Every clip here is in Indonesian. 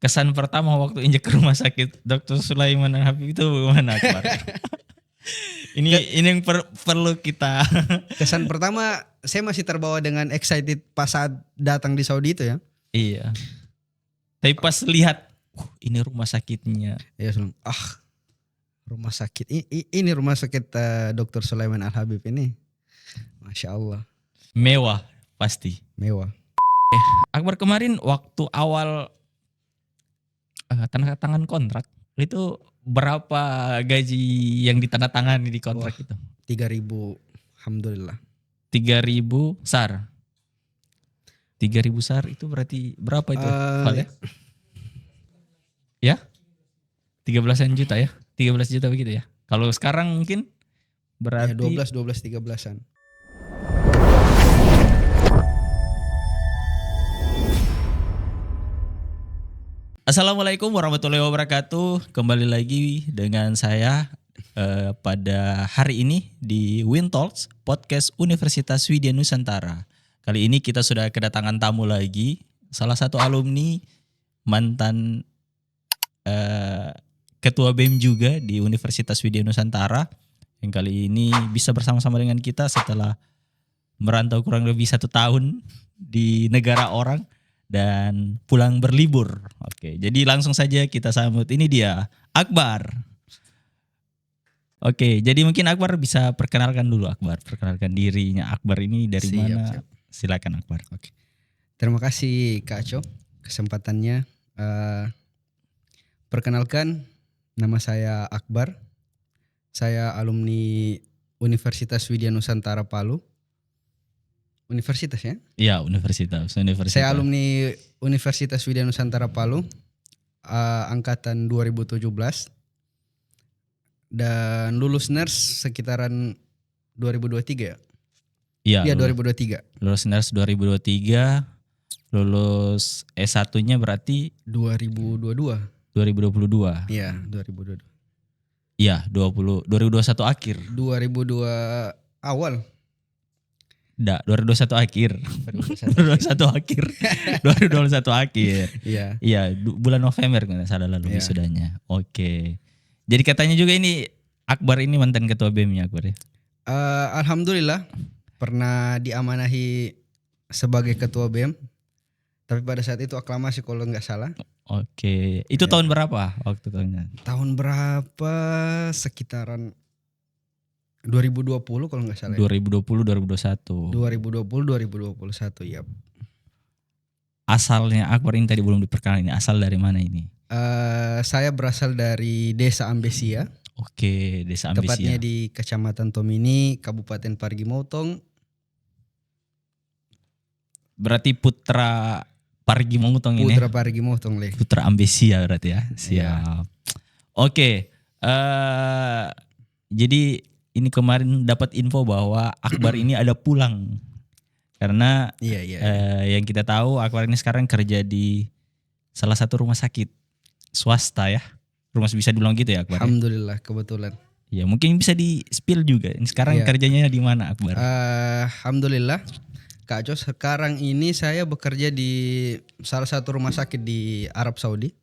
kesan pertama waktu injek ke rumah sakit Dr. Sulaiman Al-Habib itu bagaimana Akbar? ini yang perlu kita. Kesan pertama saya masih terbawa dengan excited pas saat datang di Saudi itu ya. Iya. Tapi pas lihat, ini rumah sakitnya. Ya rumah sakit ini rumah sakit Dr. Sulaiman Al-Habib ini. Masya Allah. Mewah pasti. Mewah. Akbar kemarin waktu awal tanda tangan kontrak itu berapa gaji yang ditandatangani di kontrak itu? 3.000, alhamdulillah. 3.000 SAR. 3.000 SAR itu berarti berapa itu? Val ya? Ya? 13-an juta ya? 13 juta begitu ya? Kalau sekarang mungkin berarti ya 13-13-13an. Assalamualaikum warahmatullahi wabarakatuh. Kembali lagi dengan saya pada hari ini di Win Talks Podcast Universitas Widya Nusantara. Kali ini kita sudah kedatangan tamu lagi, salah satu alumni mantan ketua BEM juga di Universitas Widya Nusantara, yang kali ini bisa bersama-sama dengan kita setelah merantau kurang lebih 1 tahun di negara orang dan pulang berlibur. Oke, jadi langsung saja kita sambut. Ini dia, Akbar. Oke, jadi mungkin Akbar bisa perkenalkan dulu, Akbar. Perkenalkan dirinya. Akbar ini dari mana? Siap. Silakan Akbar. Oke. Terima kasih Kak Aco kesempatannya. Perkenalkan, nama saya Akbar. Saya alumni Universitas Widya Nusantara Palu. Universitas ya? Iya, universitas. Saya alumni Universitas Widya Nusantara Palu, angkatan 2017, dan lulus nurse sekitaran 2023 ya? Iya, 2023. Lulus nurse 2023, lulus S1-nya berarti 2022. 2022. Iya, 2022. Iya, 2021 akhir. 2002 awal. 2021 akhir. 2021 akhir. 2021 akhir. Iya. Iya, bulan November kalau tidak salah lalu wisudanya. Oke. Jadi katanya juga ini Akbar ini mantan ketua BEM-nya Akbar ya? Alhamdulillah pernah diamanahi sebagai ketua BEM. Tapi pada saat itu aklamasi kalau nggak salah. Oke. Itu tahun berapa waktu tahunnya? Tahun berapa? Sekitaran 2020 kalau nggak salah. 2020-2021. 2020-2021 ya. Asalnya Akbar ini tadi belum diperkenalkan, ini asal dari mana ini? Saya berasal dari Desa Ambesia. Oke, Desa Ambesia. Tepatnya di Kecamatan Tomini, Kabupaten Parigi Motong. Berarti putra Parigi Motong ini. Putra Parigi Motong le. Putra Ambesia berarti ya. Siap. Ya. Oke. Jadi ini kemarin dapat info bahwa Akbar ini ada pulang. Karena yang kita tahu Akbar ini sekarang kerja di salah satu rumah sakit swasta ya. Bisa dibilang gitu ya Akbar? Alhamdulillah kebetulan. Ya mungkin bisa di spill juga. Sekarang kerjanya di mana Akbar? Alhamdulillah Kak Jos, sekarang ini saya bekerja di salah satu rumah sakit di Arab Saudi.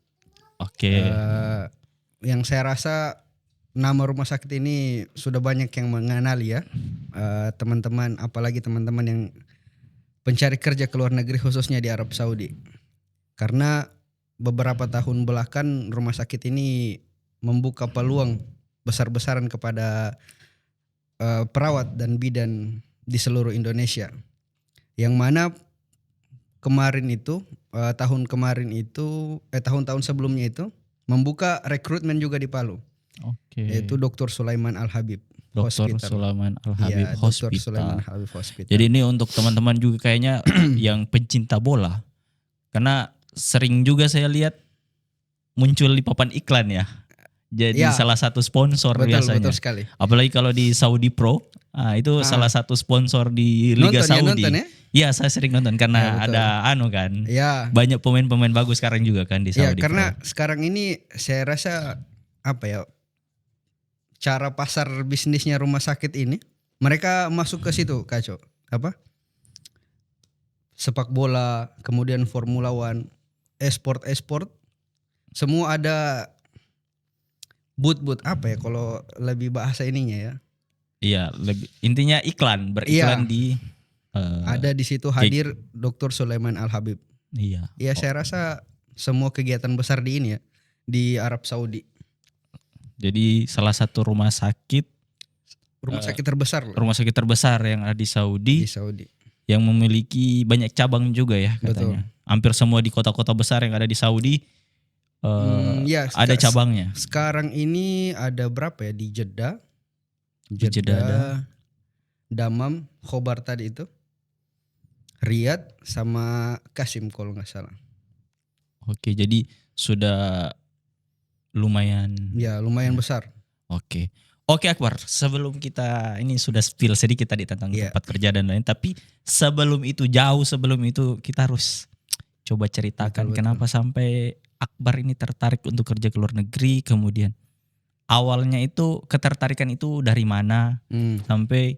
Oke. Yang saya rasa nama rumah sakit ini sudah banyak yang mengenali ya, teman-teman, apalagi teman-teman yang pencari kerja ke luar negeri khususnya di Arab Saudi. Karena beberapa tahun belakangan rumah sakit ini membuka peluang besar-besaran kepada perawat dan bidan di seluruh Indonesia. Yang mana tahun-tahun sebelumnya itu membuka rekrutmen juga di Palu. Oke. Yaitu Dr. Sulaiman Al-Habib. Dr. Sulaiman Al-Habib Hospital. Dr. Sulaiman Al-Habib Hospital. Jadi ini untuk teman-teman juga kayaknya yang pencinta bola. Karena sering juga saya lihat muncul di papan iklan ya. Jadi salah satu sponsor biasanya. Betul sekali. Apalagi kalau di Saudi Pro, itu salah satu sponsor di Liga Saudi. Nonton ya? Iya, saya sering nonton karena ada kan. Ya. Banyak pemain-pemain bagus sekarang juga kan di Saudi. Karena Pro. sekarang ini saya rasa cara pasar bisnisnya rumah sakit ini, mereka masuk ke situ, Kacau. Sepak bola, kemudian Formula One, esport, semua ada booth apa ya kalau lebih bahasa ininya ya. Iya, lebih intinya beriklan Iya. di Ada di situ hadir Dr. Sulaiman Al Habib. iya. Ya saya rasa semua kegiatan besar di ini ya di Arab Saudi. Jadi salah satu rumah sakit Rumah sakit terbesar yang ada di Saudi di Saudi. yang memiliki banyak cabang juga ya katanya. Betul. Hampir semua di kota-kota besar yang ada di Saudi Ya, ada cabangnya. Sekarang ini ada berapa ya di Jeddah? Di Jeddah ada. Damam, Khobar tadi itu. Riyadh sama Qasim kalau nggak salah. Oke, jadi sudah lumayan. Ya, lumayan besar. Oke. Oke Akbar, sebelum kita ini sudah spill sedikit tadi tentang Iya. tempat kerja dan lain, tapi jauh sebelum itu kita harus coba ceritakan Betul. kenapa sampai Akbar ini tertarik untuk kerja ke luar negeri, kemudian awalnya itu ketertarikan itu dari mana sampai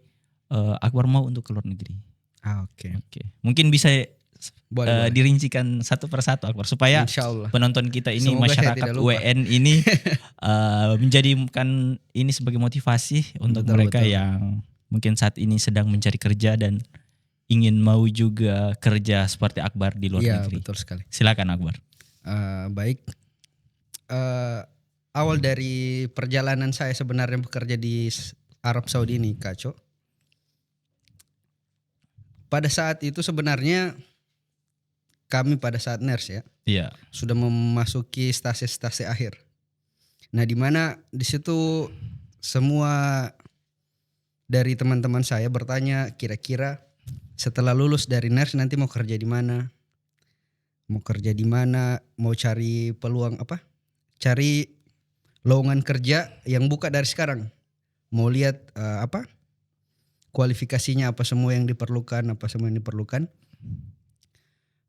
Akbar mau untuk ke luar negeri. Oke. Oke. Mungkin bisa Boleh. dirincikan satu persatu Akbar supaya Insyaallah. penonton kita ini Semoga saya masyarakat tidak lupa. WN ini menjadikan ini sebagai motivasi untuk Betul, mereka betul. yang mungkin saat ini sedang mencari kerja dan ingin mau juga kerja seperti Akbar di luar Iya, negeri. betul sekali. Silakan Akbar. Baik. Awal dari perjalanan saya sebenarnya bekerja di Arab Saudi ini, Kaco. Pada saat itu sebenarnya kami pada saat nurse ya Iya. sudah memasuki stase akhir. Nah, di mana di situ semua dari teman-teman saya bertanya kira-kira setelah lulus dari nurse nanti mau kerja di mana? Mau kerja di mana? Mau cari peluang apa? Cari lowongan kerja yang buka dari sekarang. Mau lihat apa? Kualifikasinya apa semua yang diperlukan,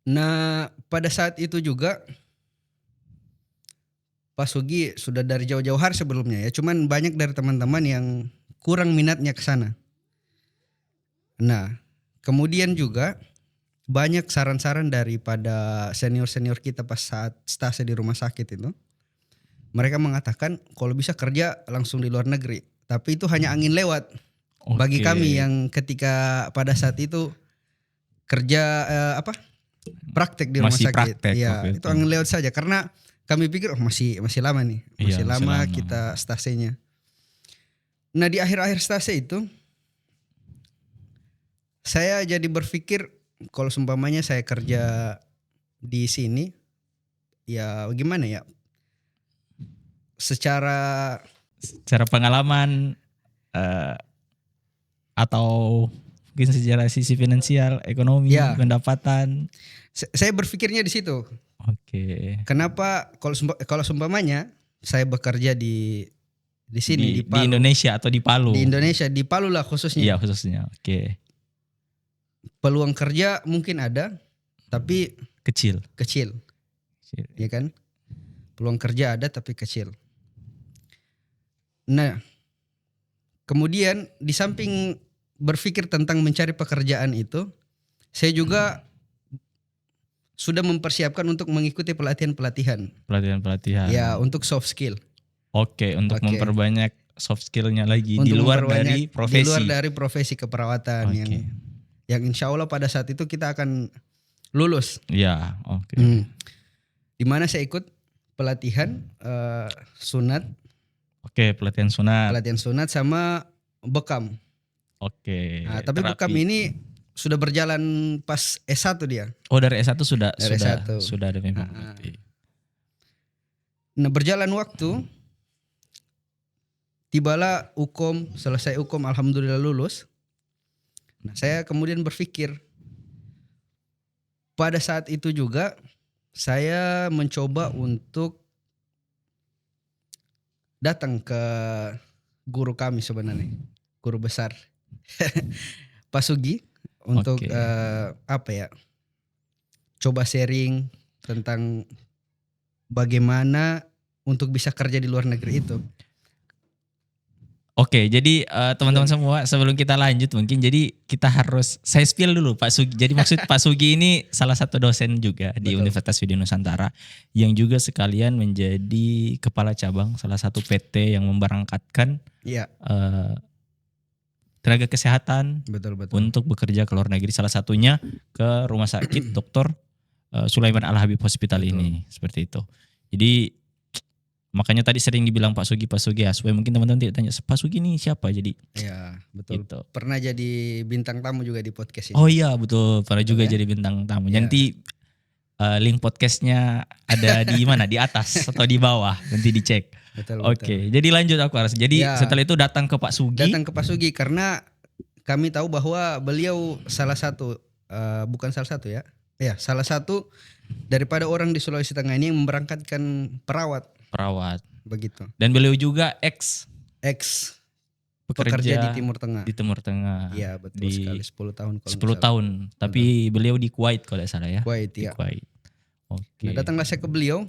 Nah, pada saat itu juga Pak Sugi sudah dari jauh-jauh hari sebelumnya ya. Cuman banyak dari teman-teman yang kurang minatnya ke sana. Nah, kemudian juga banyak saran-saran daripada senior-senior kita pas saat stase di rumah sakit itu. Mereka mengatakan kalau bisa kerja langsung di luar negeri. Tapi itu hanya angin lewat. Bagi Oke. kami yang ketika pada saat itu kerja praktek di rumah Masih sakit, praktek ya waktu itu itu. angin lewat saja karena kami pikir masih lama nih, Iya, masih lama. kita stasenya. Nah, di akhir-akhir stase itu saya jadi berpikir kalau seumpamanya saya kerja di sini, ya gimana ya? Secara pengalaman atau mungkin secara sisi finansial, ekonomi, Ya. pendapatan. saya berpikirnya di situ. Oke. Kenapa kalau seumpamanya saya bekerja di sini di Di Palu, Indonesia atau di Palu? di Indonesia, di Palu lah khususnya. Iya, khususnya. Oke. Peluang kerja mungkin ada, tapi Kecil. kecil, ya kan? Peluang kerja ada tapi kecil. Nah, kemudian di samping berpikir tentang mencari pekerjaan itu, saya juga sudah mempersiapkan untuk mengikuti pelatihan-pelatihan. Pelatihan-pelatihan. Ya, untuk soft skill. Oke, untuk Oke. memperbanyak soft skillnya lagi di Untuk luar memperbanyak dari profesi. Di luar dari profesi keperawatan Oke. yang insya Allah pada saat itu kita akan lulus. Iya, oke. Di mana saya ikut pelatihan sunat, Oke, pelatihan sunat. sama bekam. Oke. Nah, tapi terapi. bekam ini sudah berjalan pas S1 dia. Oh, dari S1 sudah Dari S1. sudah ada memang. berarti. Nah, berjalan waktu, tibalah hukum, selesai hukum, alhamdulillah lulus. Nah, saya kemudian berpikir, pada saat itu juga saya mencoba untuk datang ke guru kami sebenarnya, guru besar Pak Sugi, untuk Oke. apa ya, coba sharing tentang bagaimana untuk bisa kerja di luar negeri itu. Oke, jadi teman-teman semua sebelum kita lanjut mungkin jadi kita harus saya spill dulu Pak Sugi. Jadi maksud Pak Sugi ini salah satu dosen juga di Betul. Universitas Widya Nusantara yang juga sekalian menjadi kepala cabang salah satu PT yang memberangkatkan Iya, tenaga kesehatan betul. untuk bekerja ke luar negeri, salah satunya ke Rumah Sakit Dr. Sulaiman Al Habib Hospital Betul. ini, seperti itu. Jadi makanya tadi sering dibilang Pak Sugi ya, supaya mungkin teman-teman tidak tanya Pak Sugi ini siapa, jadi Iya, betul. gitu. Pernah jadi bintang tamu juga di podcast ini. Oh iya betul, pernah juga ya? jadi bintang tamu. Iya. Nanti link podcastnya ada di mana, di atas atau di bawah, nanti dicek. Betul. Oke, jadi lanjut aku harus. Jadi Ya. setelah itu datang ke Pak Sugi. Datang ke Pak Sugi karena kami tahu bahwa beliau salah satu, bukan salah satu ya. Ya, salah satu daripada orang di Sulawesi Tengah ini yang memberangkatkan perawat Perawat. begitu. Dan beliau juga ex Ex pekerja pekerja di Timur Tengah. di Timur Tengah. Iya, betul di sekali 10 tahun kalau 10 tahun, tapi beliau di Kuwait kalau tidak salah ya. Kuwait Di ya. Kuwait. Oke. Nah, datanglah saya ke beliau,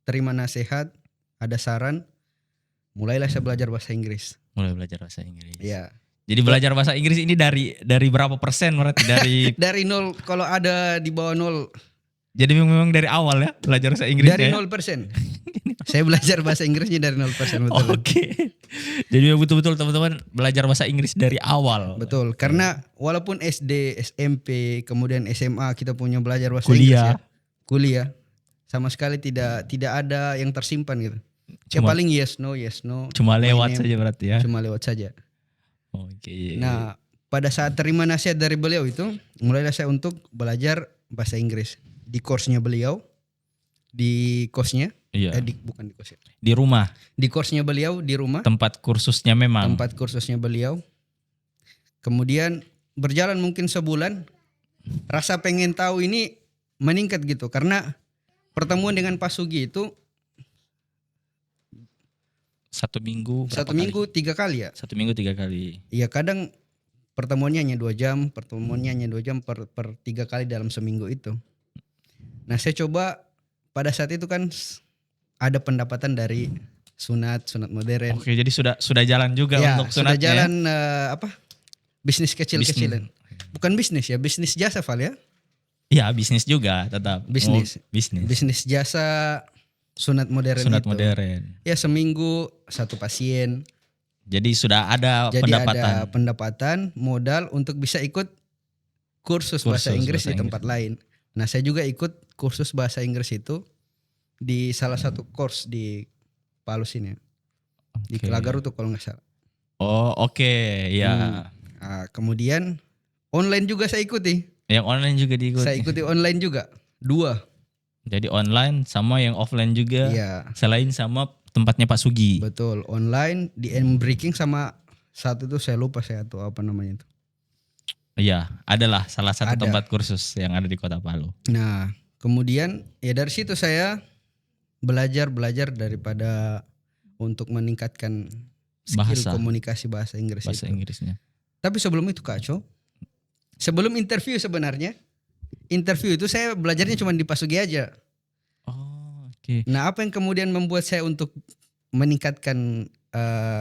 terima nasihat, ada saran, mulailah saya belajar bahasa Inggris. Mulai belajar bahasa Inggris. Iya. Jadi belajar bahasa Inggris ini dari berapa persen berarti dari Dari nol, kalau ada di bawah nol, jadi memang dari awal ya belajar bahasa Inggris dari ya? 0%. Saya belajar bahasa Inggrisnya dari 0%, betul. Oke. Jadi betul-betul teman-teman belajar bahasa Inggris dari awal. Betul, karena walaupun SD, SMP, kemudian SMA kita punya belajar bahasa Kuliah. Inggris ya. Kuliah sama sekali tidak ada yang tersimpan gitu. Ya Cuma- paling yes no. Cuma my lewat name, saja berarti ya. Cuma lewat saja. Oke. Nah, pada saat terima nasihat dari beliau itu, mulailah saya untuk belajar bahasa Inggris di course-nya beliau, di kosnya, Iya. bukan di kosnya, Di rumah, di course-nya beliau di rumah, tempat kursusnya memang. tempat kursusnya beliau. Kemudian berjalan mungkin sebulan, rasa pengen tahu ini meningkat gitu karena pertemuan dengan Pak Sugi itu 1 minggu. berapa 1 minggu kali? 3 kali ya. 1 minggu 3 kali. Iya, kadang pertemuannya hanya 2 jam, pertemuannya hanya 2 jam per 3 kali dalam seminggu itu. Nah, saya coba pada saat itu kan ada pendapatan dari sunat modern. Oke, jadi sudah jalan juga Ya, untuk sudah sunatnya. jalan bisnis kecil-kecilan. Bukan bisnis ya, bisnis jasa Val ya. Iya, bisnis juga tetap. Bisnis. Oh, bisnis. Bisnis jasa sunat modern Sunat itu. modern. Ya, seminggu 1 pasien. Jadi sudah ada Jadi pendapatan. ada pendapatan, modal untuk bisa ikut kursus bahasa Inggris bahasa di tempat lain. Nah, saya juga ikut kursus bahasa Inggris itu di salah satu course di Palu sini. Di Oke. Kelagaru tuh kalau nggak salah. Oh, oke, ya. Nah, kemudian online juga saya ikuti. Yang online juga diikuti. Saya ikuti online juga. 2. Jadi online sama yang offline juga. Iya, Selain sama tempatnya Pak Sugi. betul. Online di Breaking sama satu itu saya lupa saya tuh apa namanya itu. Iya, adalah salah satu Ada. tempat kursus yang ada di Kota Palu. Nah, kemudian ya dari situ saya belajar daripada untuk meningkatkan skill Bahasa. komunikasi bahasa Inggris Bahasa itu. Inggrisnya. Tapi sebelum itu Kak Co, sebelum interview sebenarnya, interview itu saya belajarnya cuma di Pak Sugi aja. Oh, oke. Nah, apa yang kemudian membuat saya untuk meningkatkan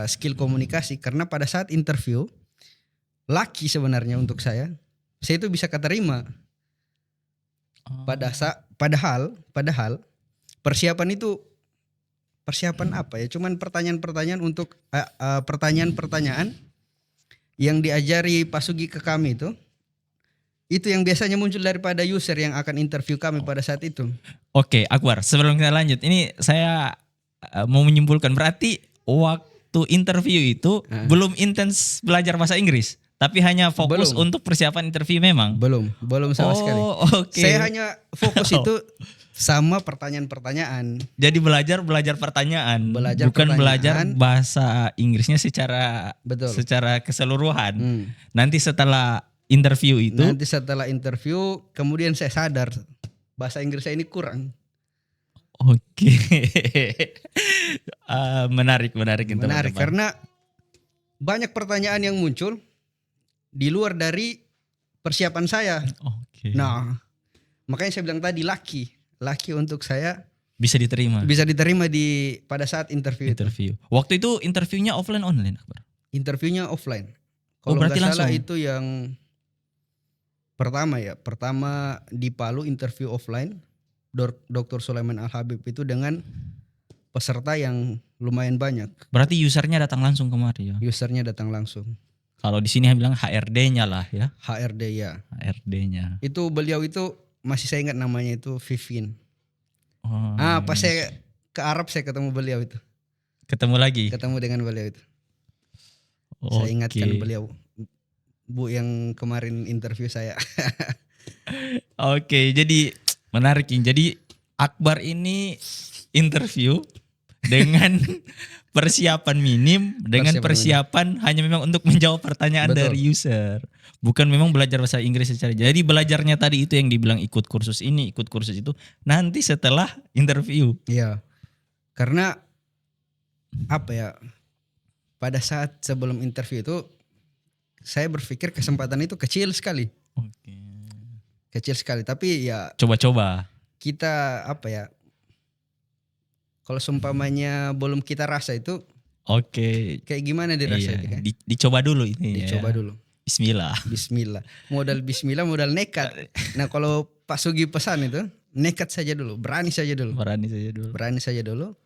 skill komunikasi, karena pada saat interview laki sebenarnya untuk saya itu bisa keterima. Oh. Padahal persiapan itu persiapan apa ya? Cuman pertanyaan-pertanyaan untuk pertanyaan-pertanyaan yang diajari Pak Sugi ke kami itu yang biasanya muncul daripada user yang akan interview kami pada saat itu. Oke, Akbar, sebelum kita lanjut, ini saya mau menyimpulkan berarti waktu interview itu belum intens belajar bahasa Inggris, tapi hanya fokus Belum. untuk persiapan interview memang. Belum sama sekali. Oke. Saya hanya fokus itu sama pertanyaan-pertanyaan. Jadi belajar pertanyaan, Belajar bukan belajar pertanyaan. bahasa Inggrisnya secara Betul. secara keseluruhan. Hmm. Nanti setelah interview itu, Nanti setelah interview kemudian saya sadar bahasa Inggris saya ini kurang. oke. Menarik itu, Menarik teman-teman. karena banyak pertanyaan yang muncul di luar dari persiapan saya. Oke. Nah, makanya saya bilang tadi laki untuk saya Bisa diterima bisa diterima pada saat interview itu. interview. Waktu itu interviewnya offline online, Akbar. interviewnya offline. Oh, Kalau nggak berarti salah langsung? itu yang pertama di Palu interview offline. Dr. Sulaiman Al-Habib itu dengan peserta yang lumayan banyak. Berarti usernya datang langsung kemari ya. Usernya datang langsung. Kalau di sini bilang HRD-nya lah ya. HRD ya. HRD-nya. Itu beliau itu masih saya ingat namanya itu Vivin. Oh, Pas saya ke Arab saya ketemu beliau itu. ketemu lagi. Ketemu dengan beliau itu. Saya ingatkan beliau. Bu yang kemarin interview saya. Oke, jadi menarik ini. Jadi Akbar ini interview dengan persiapan minim, dengan persiapan hanya memang untuk menjawab pertanyaan Betul. dari user. Bukan memang belajar bahasa Inggris secara. Jadi belajarnya tadi itu yang dibilang ikut kursus ini, ikut kursus itu nanti setelah interview. Iya. Karena apa ya? Pada saat sebelum interview itu saya berpikir kesempatan itu kecil sekali. Oke. Kecil sekali, tapi ya Coba-coba. kita apa ya? Kalau seumpamanya belum kita rasa itu Oke. kayak gimana dirasa Iya, itu kan? dicoba dulu ini. Dicoba ya. dulu. Bismillah. Bismillah. Modal bismillah, modal nekat. Nah, kalau Pak Sugi pesan itu, nekat saja dulu, berani saja dulu. Berani saja dulu. Berani saja dulu.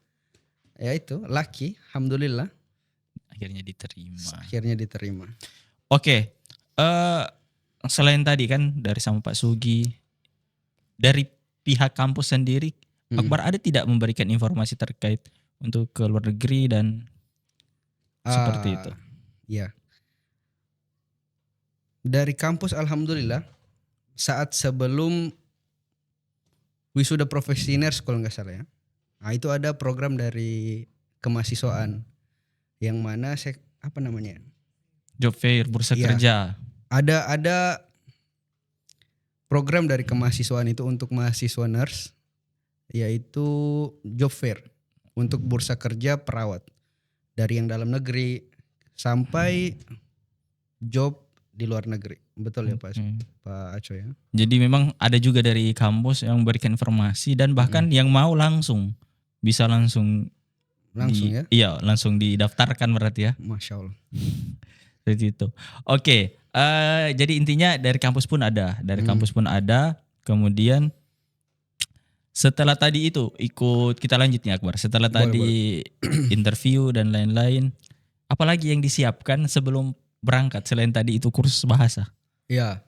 Ya itu, laki, alhamdulillah Akhirnya diterima. akhirnya diterima. Oke. Selain tadi kan dari sama Pak Sugi, dari pihak kampus sendiri, Akbar ada tidak memberikan informasi terkait untuk ke luar negeri dan seperti itu? Ya. Dari kampus alhamdulillah saat sebelum wisuda profesioners kalau nggak salah ya. Nah, itu ada program dari kemahasiswaan yang mana saya apa namanya? Job fair, bursa Iya. kerja. Ada program dari kemahasiswaan itu untuk mahasiswa nurse, yaitu job fair untuk bursa kerja perawat dari yang dalam negeri sampai job di luar negeri. Betul ya Pak Aco ya. Jadi memang ada juga dari kampus yang memberikan informasi dan bahkan yang mau langsung bisa langsung ya. Iya, langsung didaftarkan berarti ya. Masya Allah. Seperti itu. Oke, jadi intinya dari kampus pun ada, Kemudian setelah tadi itu ikut, kita lanjut nih Akbar. Setelah tadi interview dan lain-lain, apalagi yang disiapkan sebelum berangkat selain tadi itu kursus bahasa? Ya,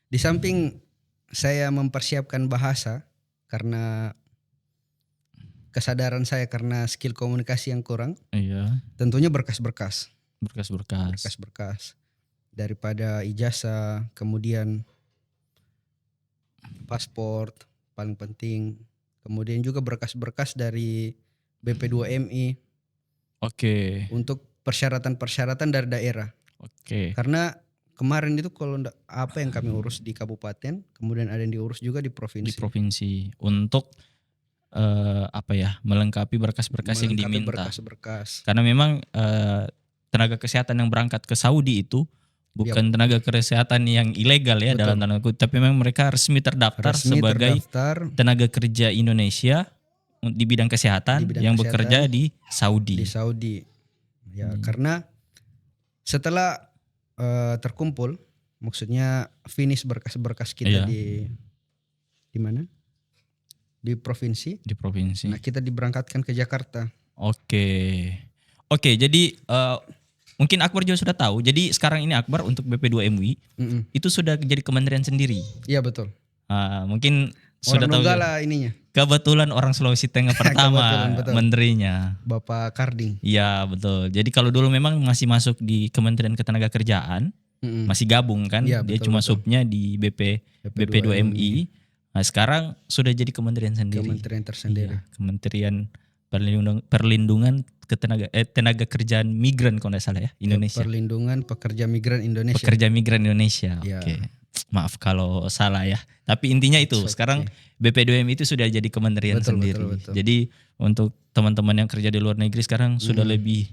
di samping saya mempersiapkan bahasa karena kesadaran saya karena skill komunikasi yang kurang. Iya. Tentunya berkas-berkas. Berkas-berkas. Daripada ijazah, kemudian paspor paling penting, kemudian juga berkas-berkas dari BP2MI. Oke. Untuk persyaratan-persyaratan dari daerah. Oke. Karena kemarin itu kalau apa yang kami urus di kabupaten, kemudian ada yang diurus juga di provinsi. Di provinsi untuk melengkapi berkas-berkas yang diminta. Berkas-berkas. Karena memang tenaga kesehatan yang berangkat ke Saudi itu bukan tenaga kesehatan yang ilegal ya. Betul. Dalam tanda kutip, tapi memang mereka resmi terdaftar sebagai tenaga kerja Indonesia di bidang kesehatan yang bekerja di Saudi. Di Saudi. Ya, karena setelah terkumpul, maksudnya finish berkas-berkas kita di mana? Di provinsi. Di provinsi. Nah, kita diberangkatkan ke Jakarta. Oke, jadi mungkin Akbar juga sudah tahu. Jadi sekarang ini Akbar untuk BP2MUI itu sudah jadi kementerian sendiri. Iya betul. Mungkin orang sudah tahu. Nunggala ininya. Kebetulan orang Sulawesi Tengah pertama betul. menterinya. Bapak Karding. Iya betul. Jadi kalau dulu memang masih masuk di Kementerian Ketenagakerjaan, masih gabung kan. Ya, dia cuma subnya di BP2MI. Nah sekarang sudah jadi kementerian sendiri. Kementerian tersendiri. Iya, Kementerian Perlindungan Tenaga Kerjaan Migran kalau tidak salah ya, Indonesia. Perlindungan Pekerja Migran Indonesia. Pekerja Migran Indonesia. Ya. Oke. Maaf kalau salah ya. Tapi intinya itu sekarang BP2M itu sudah jadi kementerian sendiri. Betul. Jadi untuk teman-teman yang kerja di luar negeri sekarang sudah lebih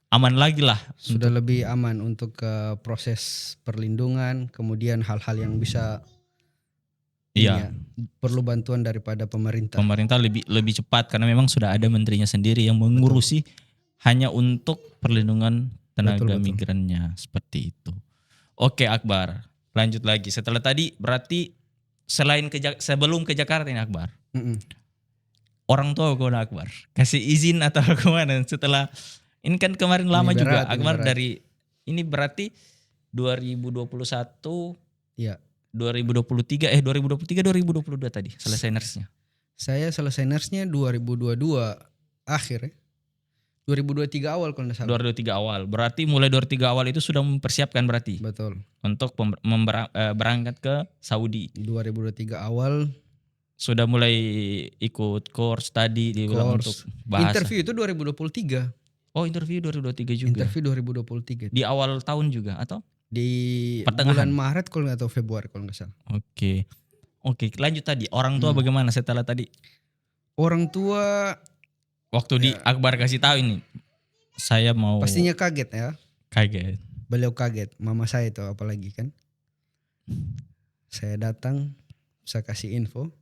aman lagi lah. Sudah lebih aman untuk proses perlindungan, kemudian hal-hal yang bisa perlu bantuan daripada pemerintah. Pemerintah lebih cepat karena memang sudah ada menterinya sendiri yang mengurusi hanya untuk perlindungan tenaga Betul. migrannya seperti itu. Oke Akbar, lanjut lagi. Setelah tadi berarti selain sebelum ke Jakarta ini Akbar, orang tua kau Akbar kasih izin atau kemana setelah ini kan kemarin lama Ini juga berat, ini Akbar berat. dari ini berarti 2021 Iya. 2023 2022 tadi selesai nursnya. Saya selesai nursnya 2022 akhir ya. 2023 awal kalau nggak salah. 2023 awal. Berarti mulai 2023 awal itu sudah mempersiapkan berarti Betul. untuk berangkat ke Saudi. 2023 awal Sudah mulai ikut course tadi dibilang untuk course. bahasa. Interview itu 2023. Oh, interview 2023 juga. Interview 2023. Di awal tahun juga atau? Di Pertengahan. bulan Maret kalau nggak tahu Februari kalau nggak salah. Oke. Oke, lanjut tadi. Orang tua bagaimana setelah tadi? Orang tua Waktu di Akbar kasih tahu ini, saya mau pastinya kaget ya. kaget. Beliau kaget, mama saya itu apalagi kan. Saya datang, saya kasih info,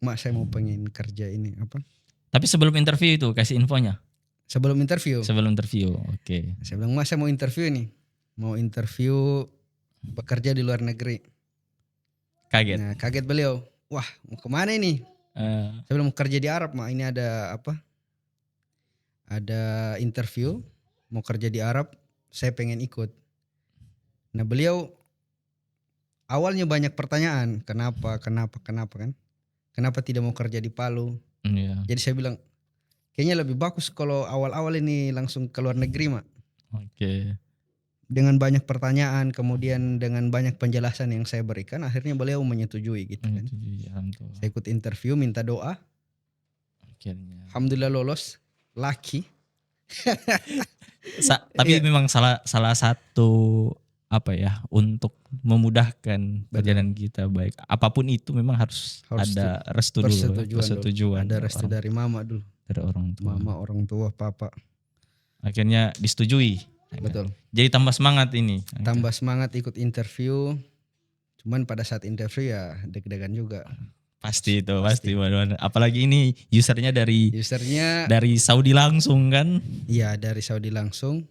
mak saya mau pengen kerja ini apa? Tapi sebelum interview itu kasih infonya. Sebelum interview, Sebelum interview, oke. saya bilang mak saya mau interview nih, mau interview bekerja di luar negeri. Kaget. Nah kaget beliau, wah mau kemana ini? Saya bilang mau kerja di Arab mak, ini ada apa? Ada interview, mau kerja di Arab, saya pengen ikut. Nah beliau awalnya banyak pertanyaan, kenapa kan? Kenapa tidak mau kerja di Palu? Iya. Jadi saya bilang, kayaknya lebih bagus kalau awal-awal ini langsung ke luar negeri mak. Oke. Dengan banyak pertanyaan, kemudian dengan banyak penjelasan yang saya berikan, akhirnya beliau menyetujui gitu kan. Saya ikut interview, minta doa, Akhirnya. alhamdulillah lolos, laki. Tapi memang salah satu apa ya untuk memudahkan perjalanan kita baik apapun itu memang harus ada restu dulu, persetujuan Ada restu dari mama dulu, dari orang tua. mama, orang tua, papa. Akhirnya disetujui. Betul. Jadi tambah semangat ini. Tambah semangat ikut interview. Cuman pada saat interview ya deg-degan juga. Pasti itu, pasti. Apalagi ini usernya dari Saudi langsung kan? Iya, dari Saudi langsung.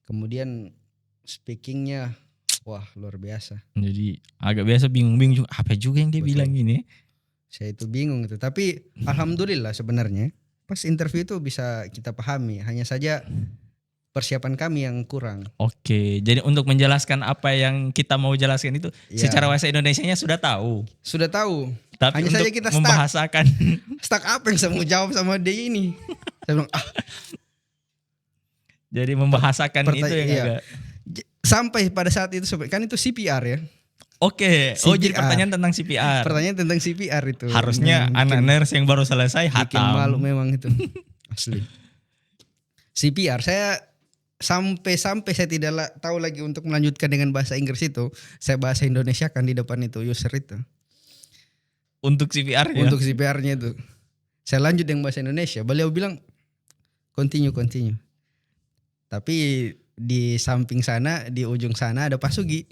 Kemudian speakingnya wah luar biasa. Jadi agak biasa bingung-bingung juga apa juga yang dia bilang ini. Saya itu bingung itu. Tapi alhamdulillah sebenarnya pas interview itu bisa kita pahami. Hanya saja persiapan kami yang kurang. Oke, jadi untuk menjelaskan apa yang kita mau jelaskan itu secara bahasa Indonesianya sudah tahu. Sudah tahu. Tapi hanya untuk saja kita membahasakan. Stuck apa yang saya mau jawab sama dia ini? Saya bilang Jadi membahasakan itu yang agak. Sampai pada saat itu kan itu CPR ya. Oke. CPR. Oh jadi pertanyaan tentang CPR. Pertanyaan tentang CPR itu. Harusnya anak nurse yang baru selesai hatam. Bikin malu memang itu. Asli. CPR saya sampai saya tidak tahu lagi untuk melanjutkan dengan bahasa Inggris itu. Saya bahasa Indonesia kan di depan itu user itu. Untuk CPR ya? Untuk CPR-nya itu. Saya lanjut dengan bahasa Indonesia. Beliau bilang continue. Tapi di samping sana, di ujung sana ada Pak Sugi.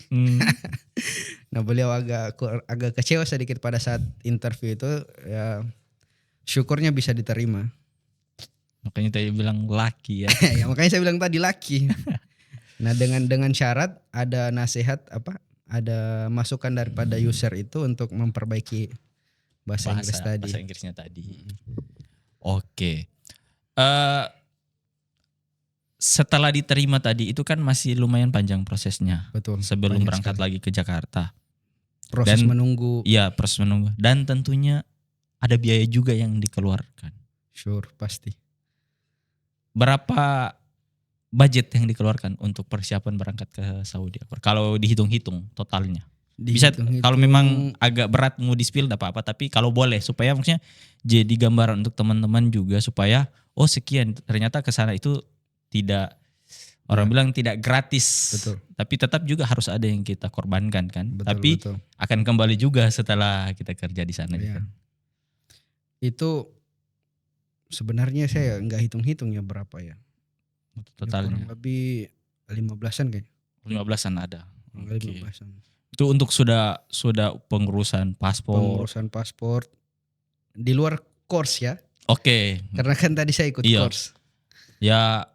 Nah beliau agak kecewa sedikit pada saat interview itu. Ya, syukurnya bisa diterima. Makanya tadi bilang laki ya. Ya makanya saya bilang tadi laki. Nah dengan syarat ada nasihat ada masukan daripada user itu untuk memperbaiki bahasa Inggrisnya tadi. Oke. Setelah diterima tadi itu kan masih lumayan panjang prosesnya. Betul. Sebelum berangkat lagi ke Jakarta. Proses menunggu. Iya, proses menunggu. Dan tentunya ada biaya juga yang dikeluarkan. Sure, pasti. Berapa budget yang dikeluarkan untuk persiapan berangkat ke Saudi? Kalau dihitung-hitung totalnya. Bisa kalau memang agak berat mau di-spill enggak apa-apa, tapi kalau boleh supaya maksudnya jadi gambaran untuk teman-teman juga supaya sekian ternyata ke sana itu tidak orang bilang tidak gratis. Betul. Tapi tetap juga harus ada yang kita korbankan kan. Betul, tapi betul. Akan kembali juga setelah kita kerja di sana. Ya. Itu sebenarnya saya nggak hitung-hitung ya berapa ya. Totalnya. Ya, kurang lebih 15-an kayaknya. 15-an ada. 15-an. Itu untuk sudah pengurusan paspor. Di luar course ya. Oke. Karena kan tadi saya ikut course. Ya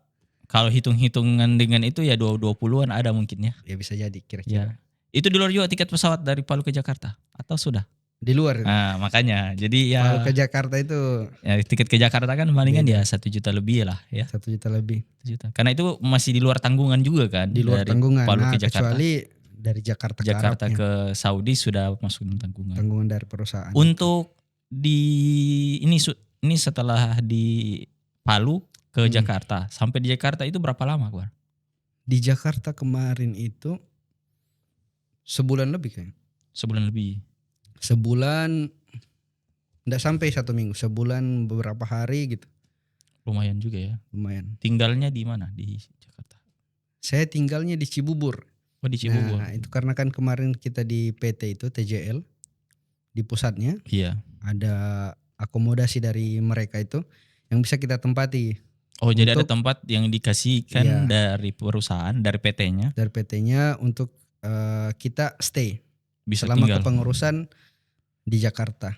Kalau hitung-hitungan dengan itu ya 20-an ada mungkin ya. Ya bisa jadi Ya. kira-kira. Itu di luar juga tiket pesawat dari Palu ke Jakarta atau sudah? Di luar. Nah, makanya. Jadi Kalau ya, ke Jakarta itu ya tiket ke Jakarta kan palingan Beda. ya 1 juta lebih lah ya. 1 juta lebih. 1 juta. Karena itu masih di luar tanggungan juga kan. Di luar dari tanggungan. Palu Nah, ke Jakarta. kecuali dari Jakarta ke Jakarta Arabnya. ke Saudi sudah masuk dalam tanggungan. Tanggungan dari perusahaan. Untuk ini setelah di Palu ke Jakarta, sampai di Jakarta itu berapa lama, Akbar? Di Jakarta kemarin itu sebulan lebih kayaknya. Sebulan lebih. Sebulan enggak sampai 1 minggu, sebulan beberapa hari gitu. Lumayan juga ya. Lumayan. Tinggalnya di mana di Jakarta? Saya tinggalnya di Cibubur. Oh, di Cibubur. Nah, itu karena kan kemarin kita di PT itu TJL di pusatnya Iya. ada akomodasi dari mereka itu yang bisa kita tempati. Oh, jadi ada Untuk- tempat yang dikasihkan Iya. dari perusahaan, dari PT-nya, Dari PT-nya untuk kita stay bisa selama tinggal. kepengurusan di Jakarta.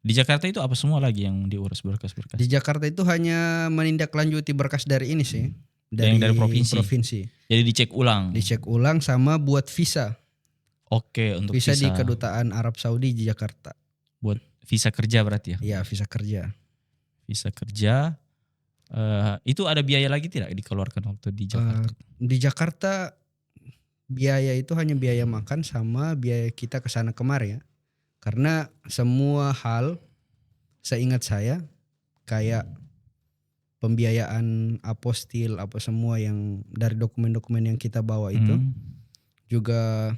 Di Jakarta itu apa semua lagi yang diurus berkas-berkas? Di Jakarta itu hanya menindaklanjuti berkas dari ini sih, Yang dari provinsi? Jadi dicek ulang. Dicek ulang sama buat visa. Oke, untuk Visa visa. di Kedutaan Arab Saudi di Jakarta. Buat visa kerja berarti ya? Iya, visa kerja. Visa kerja. Itu ada biaya lagi tidak dikeluarkan waktu di Jakarta? Di Jakarta biaya itu hanya biaya makan sama biaya kita ke sana kemari ya. Karena semua hal seingat saya kayak pembiayaan apostil apa semua yang dari dokumen-dokumen yang kita bawa itu juga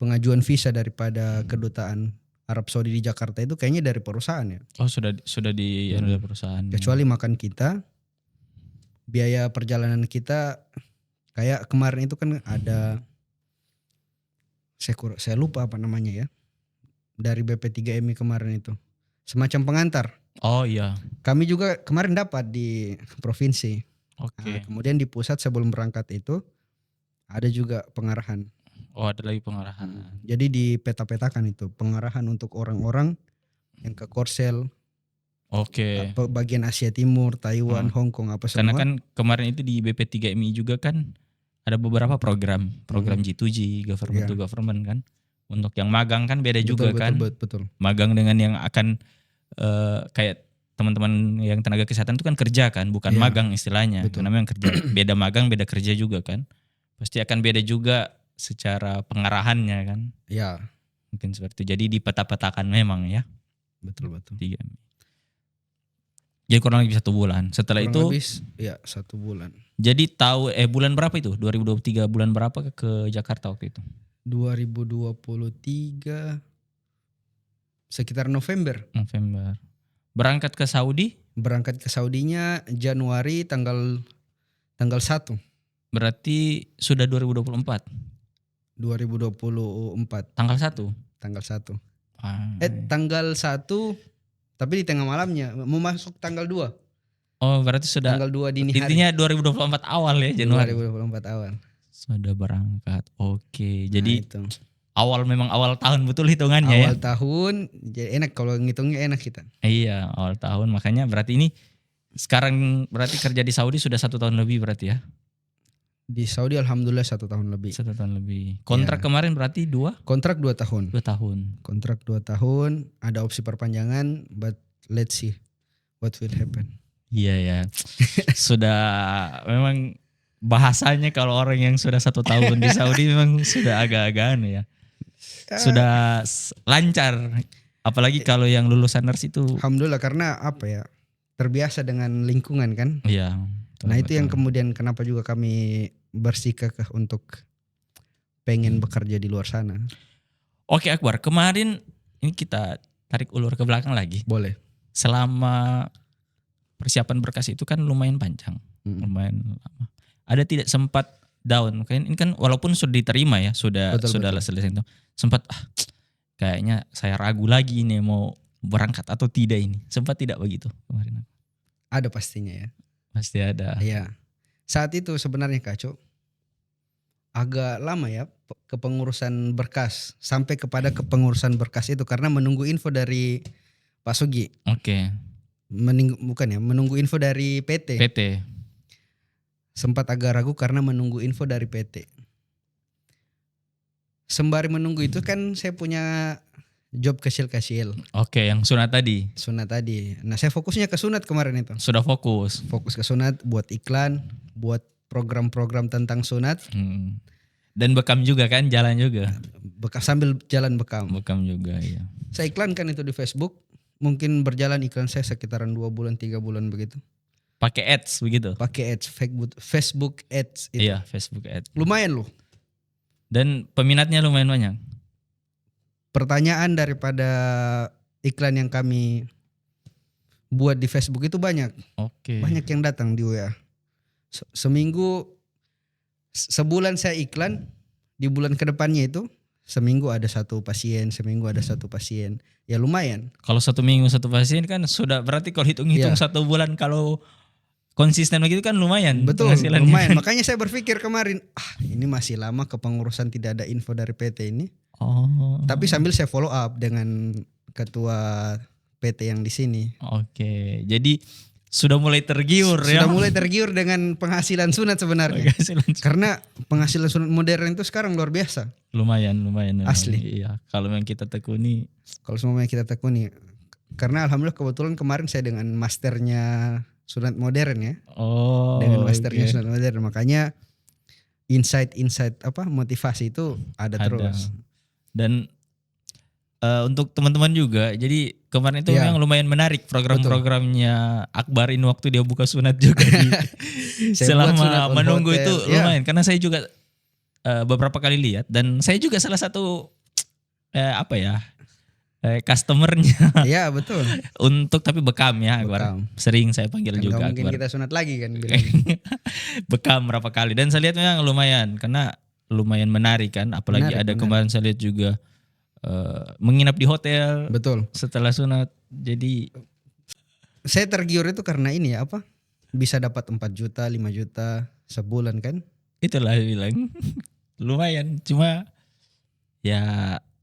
pengajuan visa daripada Kedutaan Arab Saudi di Jakarta itu kayaknya dari perusahaan ya. Oh, sudah di ada perusahaan. Kecuali makan kita, biaya perjalanan kita kayak kemarin itu kan ada saya lupa apa namanya ya. Dari BP3MI kemarin itu. Semacam pengantar. Oh iya. Kami juga kemarin dapat di provinsi. Oke. Nah, kemudian di pusat sebelum berangkat itu ada juga pengarahan. Oh, ada lagi pengarahan. Jadi dipeta-petakan itu pengarahan untuk orang-orang yang ke Korsel, Oke. apa, bagian Asia Timur, Taiwan, Hong Kong apa semua. Karena kan kemarin itu di BP3MI juga kan ada beberapa program G2G, government to government kan. Untuk yang magang kan beda juga kan. Betul. Magang dengan yang akan kayak teman-teman yang tenaga kesehatan itu kan kerja kan, bukan Iya. magang istilahnya. Betul. Karena memang kerja. Beda magang, beda kerja juga kan. Pasti akan beda juga secara pengarahannya kan. Ya, Mungkin seperti itu. Jadi dipeta-petakan memang ya. betul. 3. Jadi kurang lebih 1 bulan. Setelah Kurang itu lebih ya 1 bulan. jadi tahu bulan berapa itu? 2023 bulan berapa ke Jakarta waktu itu? 2023 sekitar November. Berangkat ke Saudi Berangkat ke Saudinya Januari tanggal 1 berarti sudah 2024. 2024 Tanggal 1. tanggal 1. Ah. Tanggal 1 tapi di tengah malamnya mau masuk tanggal 2. Oh, berarti sudah Tanggal 2 dini hari. intinya 2024 awal ya, Januari. 2024 awal. Sudah berangkat. Oke. Nah, Jadi itu. memang awal tahun betul hitungannya ya. Awal tahun jadi enak kalau ngitungnya enak kita. Iya, awal tahun. Makanya berarti ini sekarang berarti kerja di Saudi sudah 1 tahun lebih berarti ya. Di Saudi alhamdulillah 1 tahun lebih. 1 tahun lebih. Kontrak kemarin berarti 2 Kontrak 2 tahun. tahun. 2 tahun, ada opsi perpanjangan, but let's see what will happen. Iya ya. Sudah memang bahasanya kalau orang yang sudah 1 tahun di Saudi memang sudah agak-agak anu ya. Sudah lancar. Apalagi kalau yang lulusan nurse itu. Alhamdulillah karena apa ya? Terbiasa dengan lingkungan kan. Iya. Nah itu yang kemudian kenapa juga kami bersikap untuk pengen bekerja di luar sana. Oke Akbar, kemarin ini kita tarik ulur ke belakang lagi. Boleh. Selama persiapan berkas itu kan lumayan panjang, lumayan lama. Ada tidak sempat down? Ini kan walaupun sudah diterima ya, sudah selesai itu. Sempat kayaknya saya ragu lagi nih mau berangkat atau tidak ini. Sempat tidak begitu kemarin? Ada pastinya ya. Pasti ada. Iya. Saat itu sebenarnya Kaco agak lama ya kepengurusan berkas sampai kepada kepengurusan berkas itu karena menunggu info dari Pak Sugi. Oke. Menunggu info dari PT. sempat agak ragu karena menunggu info dari PT. Sembari menunggu itu kan saya punya job kecil-kecil, Oke, yang sunat tadi sunat tadi. Nah saya fokusnya ke sunat kemarin itu. sudah fokus. Fokus ke sunat, buat iklan, buat program-program tentang sunat, Dan bekam juga kan, jalan juga. sambil jalan bekam. Bekam juga ya. Saya iklankan itu di Facebook, mungkin berjalan iklan saya sekitaran 2 bulan 3 bulan begitu. Pakai ads begitu. Pakai ads, Facebook ads itu. Iya, Facebook ads. Lumayan loh. Dan peminatnya lumayan banyak. Pertanyaan daripada iklan yang kami buat di Facebook itu banyak. Oke. Banyak yang datang di WA. Seminggu, sebulan saya iklan, di bulan kedepannya itu seminggu ada 1 pasien, seminggu ada 1 pasien. Ya lumayan. Kalau 1 minggu 1 pasien kan sudah berarti kalau hitung-hitung Iya. 1 bulan kalau konsisten begitu kan lumayan. Betul, penghasilannya. lumayan. Makanya saya berpikir kemarin, ini masih lama kepengurusan tidak ada info dari PT ini. Oh. Tapi sambil saya follow up dengan ketua PT yang di sini. Oke. Jadi sudah mulai tergiur ya. Sudah mulai tergiur dengan penghasilan sunat sebenarnya. Penghasilan. Karena penghasilan sunat modern itu sekarang luar biasa. Lumayan. Asli. Iya. Kalau memang kita tekuni. Kalau semuanya kita tekuni. Karena alhamdulillah kebetulan kemarin saya dengan masternya sunat modern ya. Oh. Dengan masternya oke. sunat modern. Makanya insight motivasi itu ada terus. Dan untuk teman-teman juga, jadi kemarin itu Iya. memang lumayan menarik program-programnya Akbar ini waktu dia buka sunat juga Saya buat sunat selama on menunggu hotel. itu Iya. lumayan karena saya juga beberapa kali lihat dan saya juga salah satu customernya Iya betul. untuk tapi bekam ya Akbar. Bekam. Sering saya panggil Kan juga gak mungkin Akbar. kita sunat lagi kan. bilang. Bekam berapa kali dan saya lihat memang lumayan karena lumayan menarik kan apalagi Menarik, ada menarik. kemarin saya lihat juga menginap di hotel Betul. setelah sunat. Jadi Saya tergiur itu karena ini ya apa? Bisa dapat 4 juta, 5 juta sebulan kan? itulah saya bilang lumayan cuma ya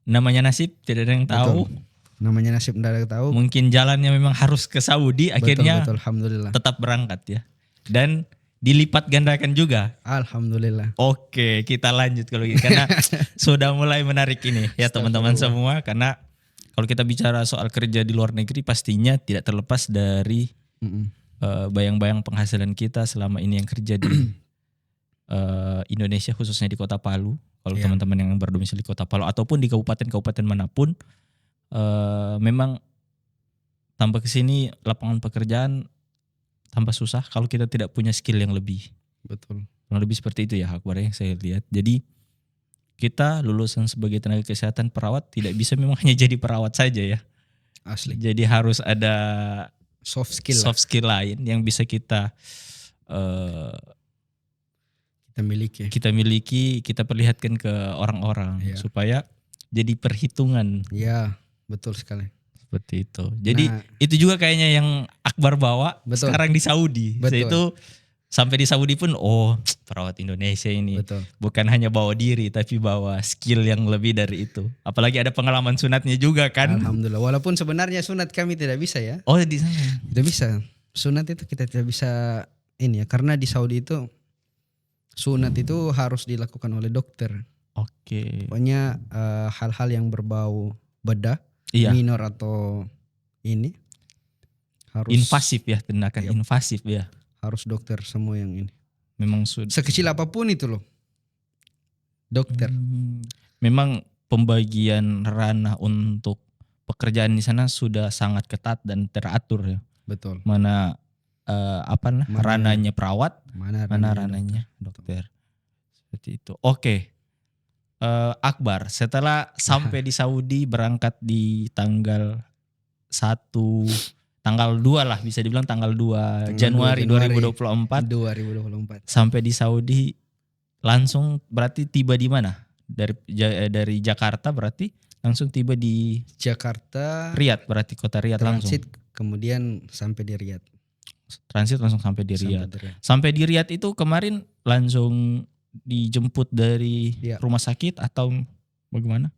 namanya nasib tidak ada yang tahu. Betul. Namanya nasib tidak ada tahu. Mungkin jalannya memang harus ke Saudi akhirnya Betul, alhamdulillah. tetap berangkat ya. Dan dilipat gandakan juga. Alhamdulillah. Oke, kita lanjut kalau gitu karena sudah mulai menarik ini ya teman-teman semua karena kalau kita bicara soal kerja di luar negeri pastinya tidak terlepas dari Mm-mm. bayang-bayang penghasilan kita selama ini yang kerja di Indonesia khususnya di Kota Palu. Kalau Iya. teman-teman yang berdomisili di Kota Palu ataupun di kabupaten-kabupaten manapun memang tambah ke sini lapangan pekerjaan tambah susah kalau kita tidak punya skill yang lebih. Betul. Kurang lebih seperti itu ya Akbar yang saya lihat. Jadi kita lulusan sebagai tenaga kesehatan perawat tidak bisa memang hanya jadi perawat saja ya. Asli. Jadi harus ada Soft skill lah soft skill lain yang bisa kita kita miliki. kita perlihatkan ke orang-orang Iya. supaya jadi perhitungan Ya, betul sekali. seperti itu. Jadi Nah, itu juga kayaknya yang Akbar bawa Betul. sekarang di Saudi. Betul. Itu sampai di Saudi pun perawat Indonesia ini betul. bukan hanya bawa diri tapi bawa skill yang lebih dari itu. Apalagi ada pengalaman sunatnya juga kan. Alhamdulillah. Walaupun sebenarnya sunat kami tidak bisa ya. Oh di sana. Tidak bisa. Sunat itu kita tidak bisa ini ya. Karena di Saudi itu sunat itu harus dilakukan oleh dokter. Oke. Pokoknya hal-hal yang berbau bedah, Iya. minor atau ini harus Invasif ya, tindakan Yap. invasif ya. harus dokter semua yang ini. Memang sudah. Sekecil apapun itu loh. Dokter. Memang pembagian ranah untuk pekerjaan di sana sudah sangat ketat dan teratur ya. Betul. Mana Mana- ranahnya perawat, Mana mana ranahnya ranahnya dokter. Seperti itu. Oke. Akbar, setelah sampai di Saudi berangkat di tanggal 2 lah bisa dibilang tanggal 2 Tanggal Januari 2 2024 2024. sampai di Saudi langsung berarti tiba di mana? Dari Jakarta berarti langsung tiba di Jakarta Riyadh berarti kota Riyadh langsung. transit kemudian sampai di Riyadh. Transit langsung sampai di Sampai Riyadh. di Riyadh. Sampai di Riyadh itu kemarin langsung dijemput dari Iya. rumah sakit atau bagaimana?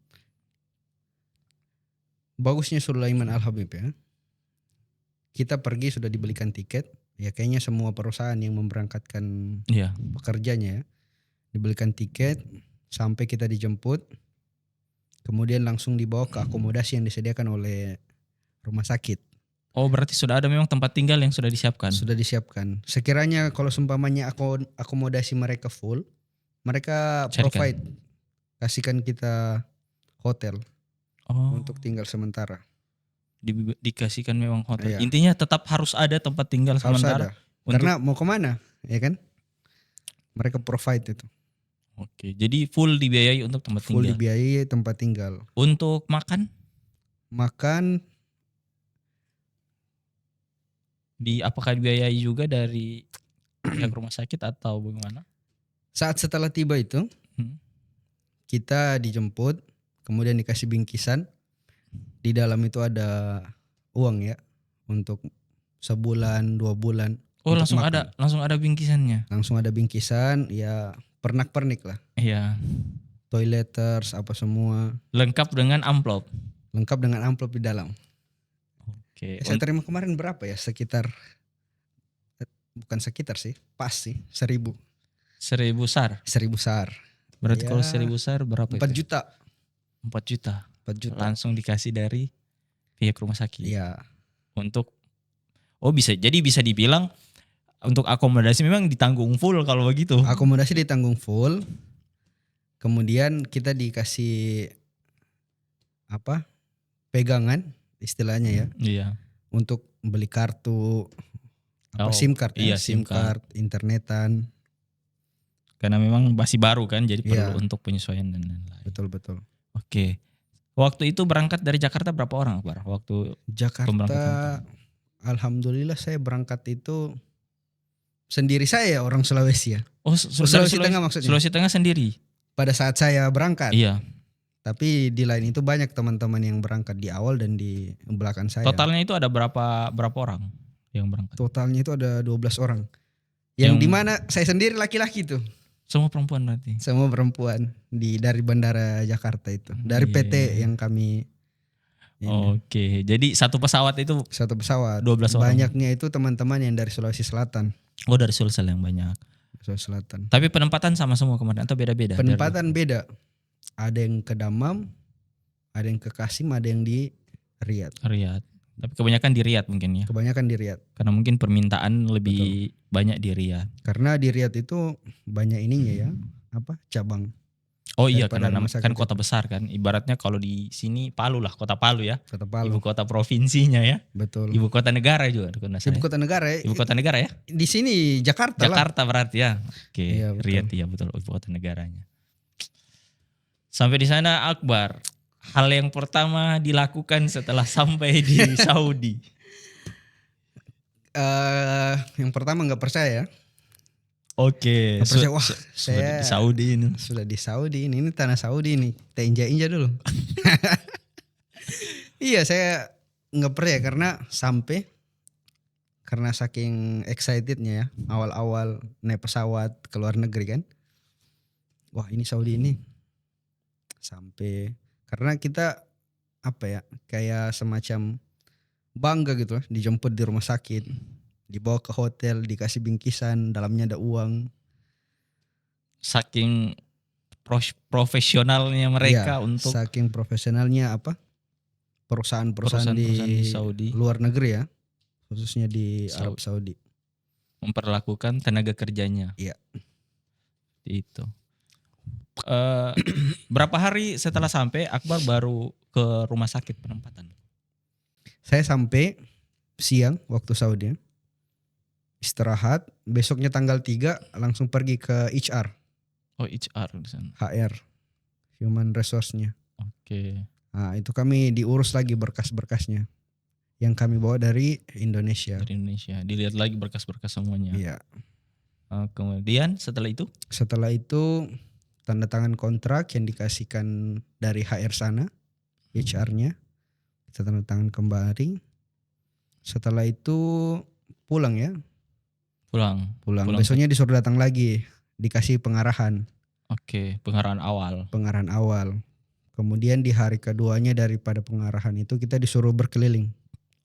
Bagusnya Sulaiman Al-Habib ya. kita pergi sudah dibelikan tiket. Ya kayaknya semua perusahaan yang memberangkatkan Iya. pekerjanya ya, dibelikan tiket sampai kita dijemput. Kemudian langsung dibawa ke akomodasi yang disediakan oleh rumah sakit. Oh berarti sudah ada memang tempat tinggal yang sudah disiapkan. Sudah disiapkan. Sekiranya kalau seumpamanya akomodasi mereka full, mereka Carikan. provide, kasihkan kita hotel Oh. untuk tinggal sementara. Dikasihkan memang hotel. Iya. Intinya tetap harus ada tempat tinggal Harus sementara. ada. Karena mau kemana, ya kan? Mereka provide itu. Oke, jadi full dibiayai untuk tempat Full tinggal. dibiayai tempat tinggal. Untuk makan Makan apakah dibiayai juga dari pihak rumah sakit atau bagaimana? saat setelah tiba itu, Hmm. kita dijemput, kemudian dikasih bingkisan. Di dalam itu ada uang ya, untuk sebulan, 2 bulan. Oh untuk makan. langsung ada bingkisannya. Langsung ada bingkisan, ya pernak-pernik lah. Iya. Toileters, apa semua. Lengkap dengan amplop. Lengkap dengan amplop di dalam. Oke. Saya terima kemarin berapa ya? Sekitar, bukan sekitar sih, pas sih, 1.000. 1.000 SAR. 1.000 SAR. Berarti Ya, kalau 1.000 SAR berapa 4 itu? juta. 4 juta. 4 juta. Langsung dikasih dari pihak rumah sakit. Iya. Untuk bisa dibilang untuk akomodasi memang ditanggung full kalau begitu. Akomodasi ditanggung full. Kemudian kita dikasih apa? Pegangan istilahnya ya, Iya. untuk beli kartu Oh, SIM card ya, iya, SIM SIM card, internetan. Karena memang masih baru kan, jadi Iya. perlu untuk penyesuaian dan lain-lain. Betul. Oke. Waktu itu berangkat dari Jakarta berapa orang, Akbar? Waktu Jakarta, pemberangkatan. alhamdulillah saya berangkat itu sendiri, saya orang Sulawesi ya. Oh, Sulawesi Tengah maksudnya. Sulawesi Tengah sendiri. Pada saat saya berangkat. Iya. Tapi di lain itu banyak teman-teman yang berangkat di awal dan di belakang saya. Totalnya itu ada berapa orang yang berangkat? Totalnya itu ada 12 orang. Yang dimana saya sendiri laki-laki tuh. Semua perempuan berarti. Semua perempuan dari Bandara Jakarta itu. Dari Iya. PT yang kami ini. Oke, jadi satu pesawat itu Satu pesawat. 12 orang. Banyaknya itu teman-teman yang dari Sulawesi Selatan. Oh, dari Sulsel yang banyak. Sulawesi Selatan. Tapi penempatan sama semua kemarin atau beda-beda? Penempatan beda. Ada yang ke Damam, ada yang ke Kasim, ada yang di Riyadh. Riyadh. Tapi kebanyakan di Riyadh mungkin ya. Kebanyakan di Riyadh. Karena mungkin permintaan lebih banyak di Riyadh. Karena di Riyadh itu banyak ininya ya, apa? Cabang. Oh iya, Daripada karena rumah sakit kan kota besar kan. Ibaratnya kalau di sini Palu lah, kota Palu ya. Kota Ibu Palu. kota provinsinya ya. Betul. Ibu kota negara juga. Ibu kota negara ya. Ibu kota negara ya. Di sini Jakarta lah. Jakarta berarti ya. Oke, Iya, betul. Riyadh ya betul, ibu kota negaranya. Sampai di sana Akbar, hal yang pertama dilakukan setelah sampai di Saudi. Yang pertama nggak percaya. Oke, Nggak percaya. Wah, sudah saya di Saudi ini. sudah di Saudi ini tanah Saudi ini. Kita injak-injak dulu. Iya, saya nggak percaya karena saking excitednya ya, awal-awal naik pesawat ke luar negeri kan. Wah, ini Saudi ini. Sampai karena kita apa ya, kayak semacam bangga gitu lah, dijemput di rumah sakit, dibawa ke hotel, dikasih bingkisan, dalamnya ada uang. Saking profesionalnya mereka Iya, untuk saking profesionalnya apa, perusahaan-perusahaan perusahaan-perusahaan di Saudi luar negeri ya, khususnya di Saudi. Arab Saudi. memperlakukan tenaga kerjanya. Iya. Itu. Berapa hari setelah sampai Akbar baru ke rumah sakit penempatan? Saya sampai siang waktu Saudi, istirahat, besoknya tanggal 3 langsung pergi ke HR, Oh, HR di sana. HR, Human Resource-nya. Oke. Nah, itu kami diurus lagi berkas-berkasnya yang kami bawa dari Indonesia. Dari Indonesia. Dilihat lagi berkas-berkas semuanya. Iya. Kemudian setelah itu tanda tangan kontrak yang dikasihkan dari HR sana, HR-nya. Kita tanda tangan kembali. Setelah itu pulang ya. pulang. Pulang. Pulang. Besoknya disuruh datang lagi, dikasih pengarahan Oke, pengarahan awal. awal. Kemudian di hari keduanya daripada pengarahan itu kita disuruh berkeliling.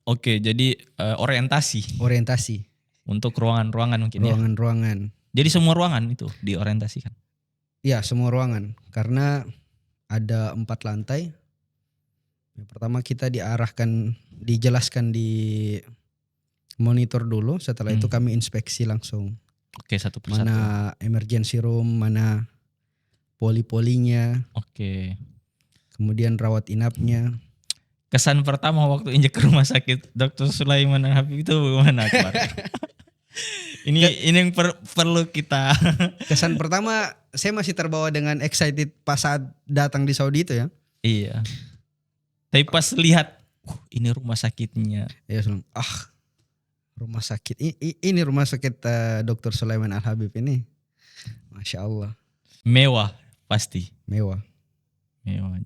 Oke, jadi orientasi orientasi, untuk ruangan-ruangan mungkin ya. ruangan-ruangan. Jadi semua ruangan itu diorientasikan. Ya, semua ruangan. Karena ada 4 lantai. Yang pertama kita dijelaskan di monitor dulu. Setelah itu kami inspeksi langsung. Oke, satu persatu. Mana emergency room, mana poli-polinya, Oke. kemudian rawat inapnya. Kesan pertama waktu injek ke rumah sakit Dr. Sulaiman Al-Habib itu bagaimana, Akbar? ini yang perlu kita. Kesan pertama saya masih terbawa dengan excited pas saat datang di Saudi itu ya. Iya. Tapi pas lihat, ini rumah sakitnya. Ya, rumah sakit ini rumah sakit Dr. Sulaiman Al-Habib ini. Masya Allah. Mewah pasti. Mewah.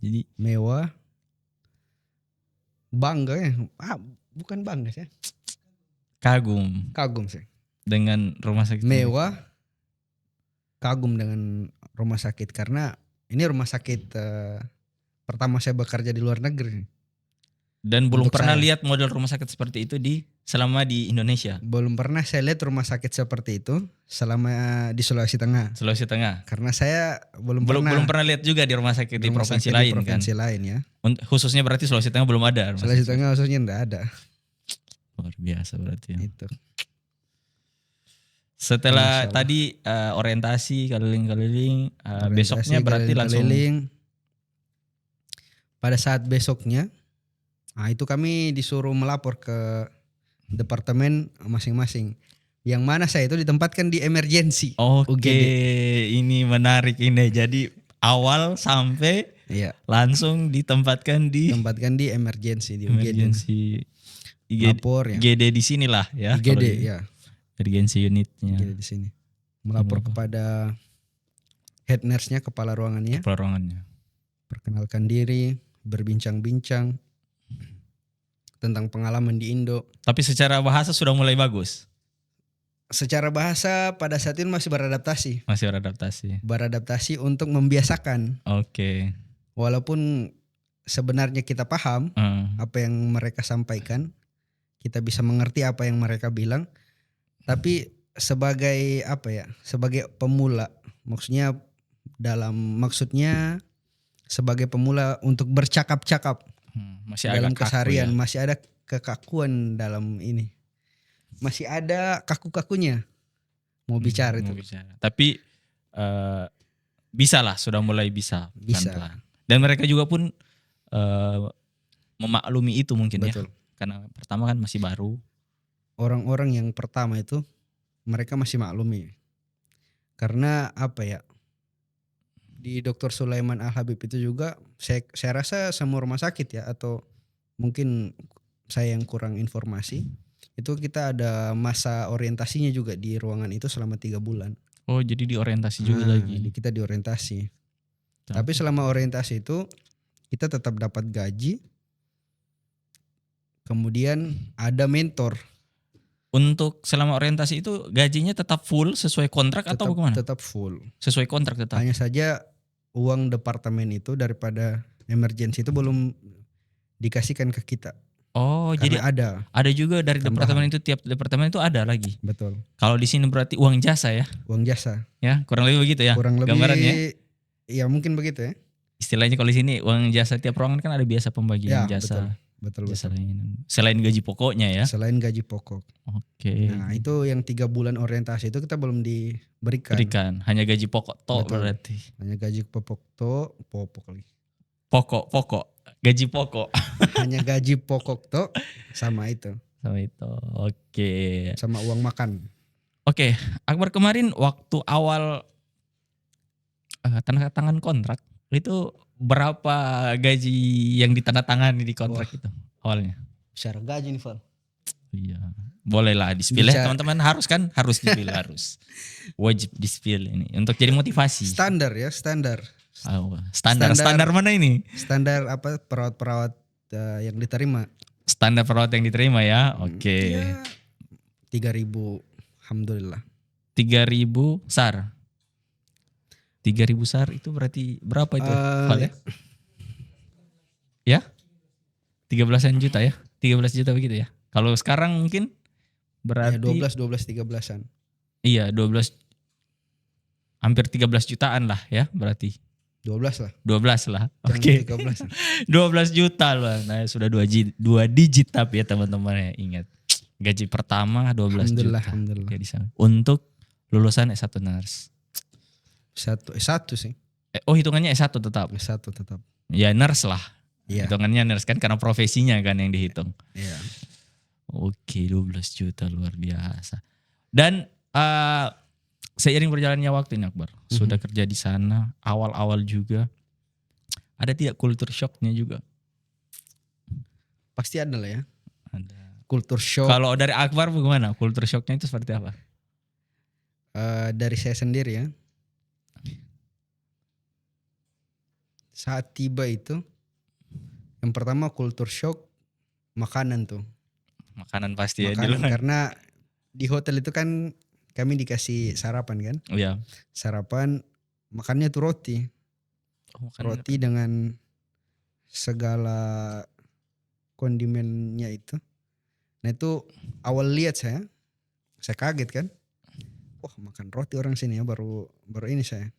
Jadi Mewah. Bangga ya. Bukan bangga sih. Kagum sih. Dengan rumah sakit. Mewah. Kagum dengan rumah sakit karena ini rumah sakit pertama saya bekerja di luar negeri. Dan belum Untuk pernah saya. lihat model rumah sakit seperti itu selama di Indonesia. Belum pernah saya lihat rumah sakit seperti itu selama di Sulawesi Tengah. Sulawesi Tengah. Karena saya belum pernah lihat juga di rumah sakit di provinsi sakit lain di provinsi lain ya. Khususnya berarti Sulawesi Tengah belum ada. Sulawesi Tengah khususnya enggak ada. Luar biasa berarti. Ya. Itu. Setelah Masalah. tadi orientasi keliling-keliling, Orientasi, besoknya berarti langsung. Pada saat besoknya, itu kami disuruh melapor ke departemen masing-masing. Yang mana saya itu ditempatkan di emergency. Oke, UGD. ini menarik ini. Jadi awal sampai Iya, langsung ditempatkan di emergency di UGD. emergency. Lapor ya. IGD di sinilah ya. IGD kalau di ya. Emergency unitnya. IGD di sini. Melapor kepada head nurse-nya, kepala ruangannya. Perorangannya. Perkenalkan diri, berbincang-bincang tentang pengalaman di Indo. Tapi secara bahasa sudah mulai bagus. Secara bahasa pada saat itu masih beradaptasi. Masih beradaptasi. Beradaptasi untuk membiasakan. Oke. Walaupun sebenarnya kita paham apa yang mereka sampaikan, kita bisa mengerti apa yang mereka bilang, tapi sebagai sebagai pemula, maksudnya sebagai pemula untuk bercakap-cakap Masih dalam agak kaku keseharian, ya. masih ada kekakuan dalam ini, masih ada kaku-kakunya mau bicara itu. Tapi bisa lah, sudah mulai bisa. Pelan-pelan. Dan mereka juga pun memaklumi itu mungkin. Betul. Ya. Karena pertama kan masih baru. Orang-orang yang pertama itu mereka masih maklumi. Karena di Dr. Sulaiman Al-Habib itu juga saya rasa semua rumah sakit ya, atau mungkin saya yang kurang informasi, itu kita ada masa orientasinya juga di ruangan itu selama 3 bulan. Oh, jadi diorientasi juga lagi. Kita diorientasi. Tapi selama orientasi itu kita tetap dapat gaji. Kemudian ada mentor. Untuk selama orientasi itu gajinya tetap full sesuai kontrak atau bagaimana? Tetap full. Sesuai kontrak tetap. Hanya saja uang departemen itu daripada emergency itu belum dikasihkan ke kita. Oh, Karena jadi ada juga dari tambahan. departemen itu, tiap departemen itu ada lagi. Betul. Kalau di sini berarti uang jasa ya? Uang jasa. Ya, kurang lebih begitu ya. Kurang lebih gambarannya. Ya mungkin begitu ya. Istilahnya kalau di sini uang jasa tiap ruangan kan ada biasa pembagian Ya, jasa. Betul. Jasa selain gaji pokoknya ya. Selain gaji pokok. Oke. Nah, itu yang 3 bulan orientasi itu kita belum diberikan. Hanya gaji pokok toh berarti. Hanya gaji pokok lagi. Pokok. Gaji pokok. Hanya gaji pokok toh sama itu. Sama itu. Oke. Sama uang makan. Oke, Akbar kemarin waktu awal tanda tangan kontrak itu berapa gaji yang ditandatangani di kontrak itu awalnya? Secara gaji nih, Val. Iya, boleh lah di-spill ya teman-teman, harus di-spill harus. Wajib di-spill ini untuk jadi motivasi. Standar. Standar mana ini? Standar perawat-perawat yang diterima. Standar perawat yang diterima ya. Oke. Ya, 3.000 alhamdulillah. 3.000 SAR. 3.000 SAR itu berarti berapa itu? Val, ya? 13 juta ya? 13 juta begitu ya? Kalau sekarang mungkin Ya, berarti 12 13-an. iya 12 hampir 13 jutaan lah ya berarti. 12 lah. 12 lah. Jangan Oke. 13 lah. 12 juta loh. Nah, sudah 2 digit tapi ya teman-teman ya. Ingat. Gaji pertama 12 juta. Alhamdulillah. Oke, di sana. Untuk lulusan S1 nurse. S1 sih. Oh, hitungannya S1 tetap. S1 tetap. Ya nurse lah. Iya. Hitungannya nurse kan karena profesinya kan yang dihitung. Iya. Oke, 12 juta luar biasa. Dan seiring berjalannya waktu ini Akbar, sudah kerja di sana, awal-awal juga. Ada tidak culture shocknya juga? Pasti ada lah ya. Ada. Culture shock. Kalau dari Akbar bagaimana? Culture shocknya itu seperti apa? Dari saya sendiri ya. Saat tiba itu, yang pertama culture shock makanan tuh. Makanan pasti ya di Makanan, luar. karena di hotel itu kan kami dikasih sarapan kan. Oh ya. Sarapan makannya tuh roti. Oh, Roti dengan segala kondimennya itu. Nah itu awal lihat saya kaget kan. Wah, makan roti orang sini ya, baru ini saya.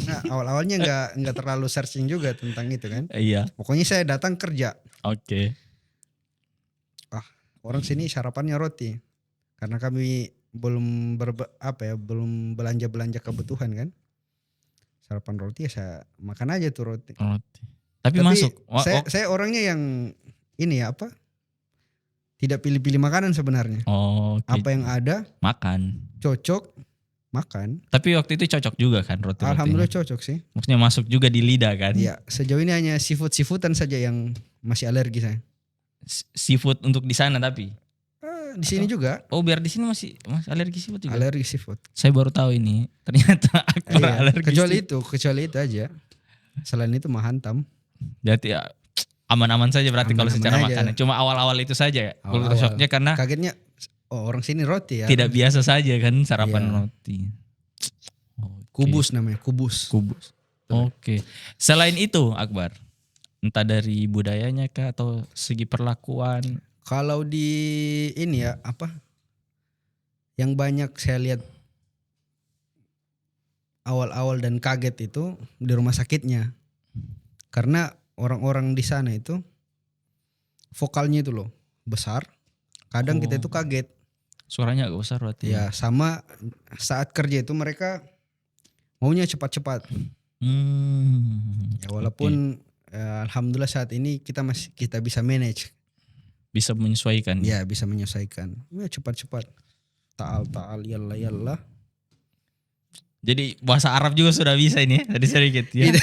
Nah awalnya nggak terlalu searching juga tentang itu kan. Iya. Pokoknya saya datang kerja. Oke. Orang sini sarapannya roti. Karena kami belum belum belanja kebutuhan kan. Sarapan roti ya saya makan aja tuh roti. Roti. Tapi masuk. Saya orangnya yang ini ya tidak pilih-pilih makanan sebenarnya. Oh, okay. Apa yang ada makan. Cocok makan. Tapi waktu itu cocok juga kan roti. Alhamdulillah cocok sih. Maksudnya masuk juga di lidah kan? Iya, sejauh ini hanya seafood-seafoodan saja yang masih alergi saya. Seafood untuk di sana tapi di sini juga. Oh, biar di sini masih alergi seafood juga. Alergi seafood. Saya baru tahu ini. Ternyata Akbar alergi. Kecuali itu aja. Selain itu mah hantam. Jadi ya aman-aman saja berarti kalau secara aja. Makanan. Cuma awal-awal itu saja. Culture shocknya karena kagetnya orang sini roti ya. Tidak biasa saja kan sarapan roti. Okay. Kubus namanya, kubus. Oke. Selain itu Akbar, entah dari budayanya kah atau segi perlakuan. Kalau di ini ya yang banyak saya lihat awal-awal dan kaget itu di rumah sakitnya. Karena orang-orang di sana itu vokalnya itu loh besar. Kadang kita itu kaget. Suaranya agak besar berarti. Ya sama saat kerja itu mereka maunya cepat-cepat. Ya walaupun alhamdulillah saat ini kita bisa manage. Bisa menyesuaikan. Ya bisa menyesuaikan. Ya cepat-cepat. Ta'al yallah. Jadi bahasa Arab juga sudah bisa ini tadi sedikit ya.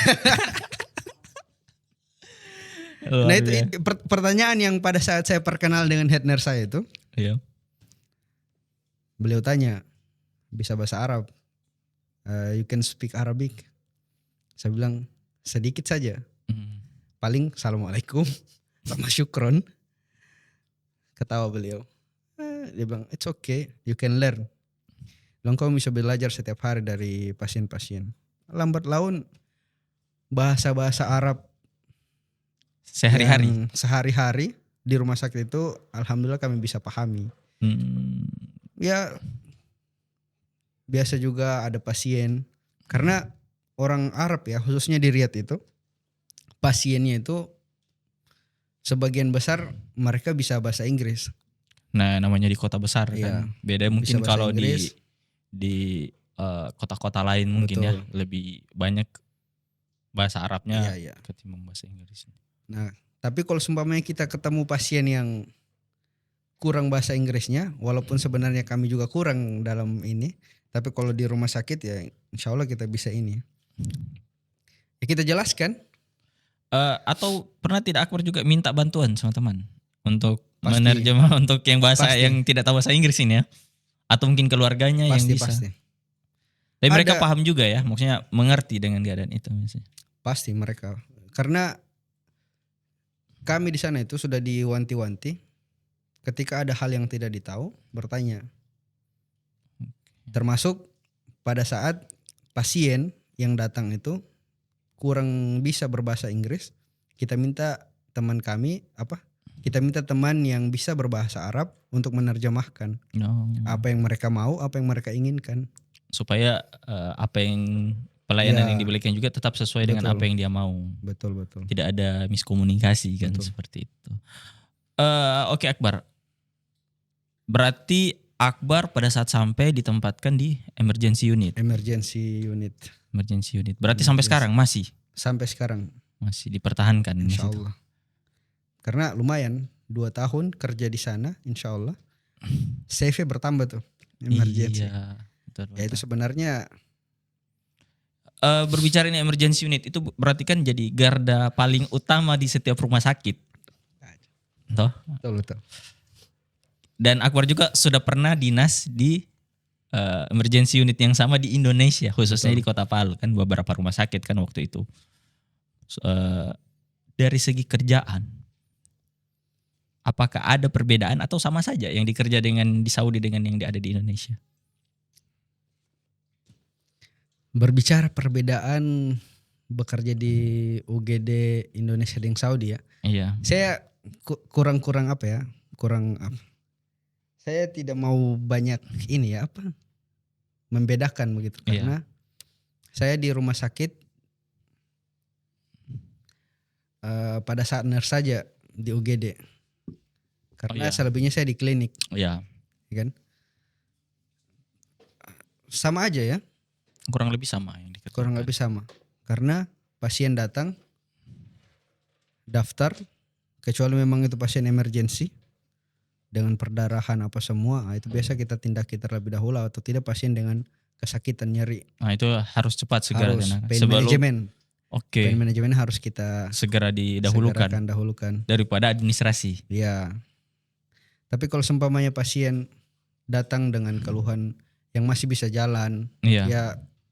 Nah itu pertanyaan yang pada saat saya perkenal dengan head nurse saya itu. Iya. Beliau tanya, bisa bahasa Arab? You can speak Arabic? Saya bilang sedikit saja. Paling assalamualaikum sama syukron. Ketawa beliau. Dia bilang it's okay, you can learn. Bilang kamu bisa belajar setiap hari dari pasien-pasien. Lambat laun bahasa-bahasa Arab sehari-hari di rumah sakit itu alhamdulillah kami bisa pahami. Ya biasa juga ada pasien karena orang Arab ya khususnya di Riyadh itu pasiennya itu sebagian besar mereka bisa bahasa Inggris. Nah namanya di kota besar kan beda mungkin kalau di kota-kota lain mungkin. Betul. Ya lebih banyak bahasa Arabnya ketimbang bahasa Inggris. Nah tapi kalau seumpamanya kita ketemu pasien yang kurang bahasa Inggrisnya, walaupun sebenarnya kami juga kurang dalam ini, tapi kalau di rumah sakit ya insya Allah kita bisa ini. Ya kita jelaskan. Atau pernah tidak Akbar juga minta bantuan sama teman untuk menerjemah untuk yang bahasa yang tidak tahu bahasa Inggris ini ya? Atau mungkin keluarganya yang bisa. Pasti. Tapi mereka paham juga ya, maksudnya mengerti dengan keadaan itu misalnya. Pasti mereka, karena kami di sana itu sudah diwanti-wanti. Ketika ada hal yang tidak ditahu, bertanya. Termasuk pada saat pasien yang datang itu kurang bisa berbahasa Inggris, kita minta teman kami kita minta teman yang bisa berbahasa Arab untuk menerjemahkan apa yang mereka mau, apa yang mereka inginkan. Supaya apa yang pelayanan Ya, yang diberikan juga tetap sesuai dengan betul. apa yang dia mau. Betul. Tidak ada miskomunikasi kan, Betul. seperti itu. Oke Akbar. Berarti Akbar pada saat sampai ditempatkan di emergency unit. Emergency unit. Emergency unit. Berarti sampai sekarang masih Sampai sekarang masih dipertahankan di insya situ. Allah. Karena lumayan 2 tahun kerja di sana, insya Allah CV bertambah tuh emergency. Iya, betul, Ya itu betul. sebenarnya Berbicara ini emergency unit itu berarti kan jadi garda paling utama di setiap rumah sakit. Toh? betul. Dan Akbar juga sudah pernah dinas di emergency unit yang sama di Indonesia, khususnya Betul. di Kota Palu kan, beberapa rumah sakit kan waktu itu. Dari segi kerjaan, apakah ada perbedaan atau sama saja yang dikerja dengan di Saudi dengan yang ada di Indonesia? Berbicara perbedaan bekerja di UGD Indonesia dan Saudi ya. Iya. Saya kurang apa ya? Saya tidak mau banyak ini ya apa? Membedakan begitu Iya. karena saya di rumah sakit pada saat nurse saja di UGD. Karena iya. selebihnya saya di klinik, Iya. ya kan? Sama aja ya. Kurang lebih sama yang dikerjakan. Kurang lebih sama. Karena pasien datang, daftar, kecuali memang itu pasien emergency dengan perdarahan apa semua, itu biasa kita tindaki terlebih dahulu, atau tidak pasien dengan kesakitan nyeri. Nah, itu harus cepat segera Harus kan? pain management. Oke. Pain management harus kita Segera didahulukan dahulukan. daripada administrasi. Ya. Tapi kalau seumpamanya pasien datang dengan keluhan yang masih bisa jalan, Iya. ya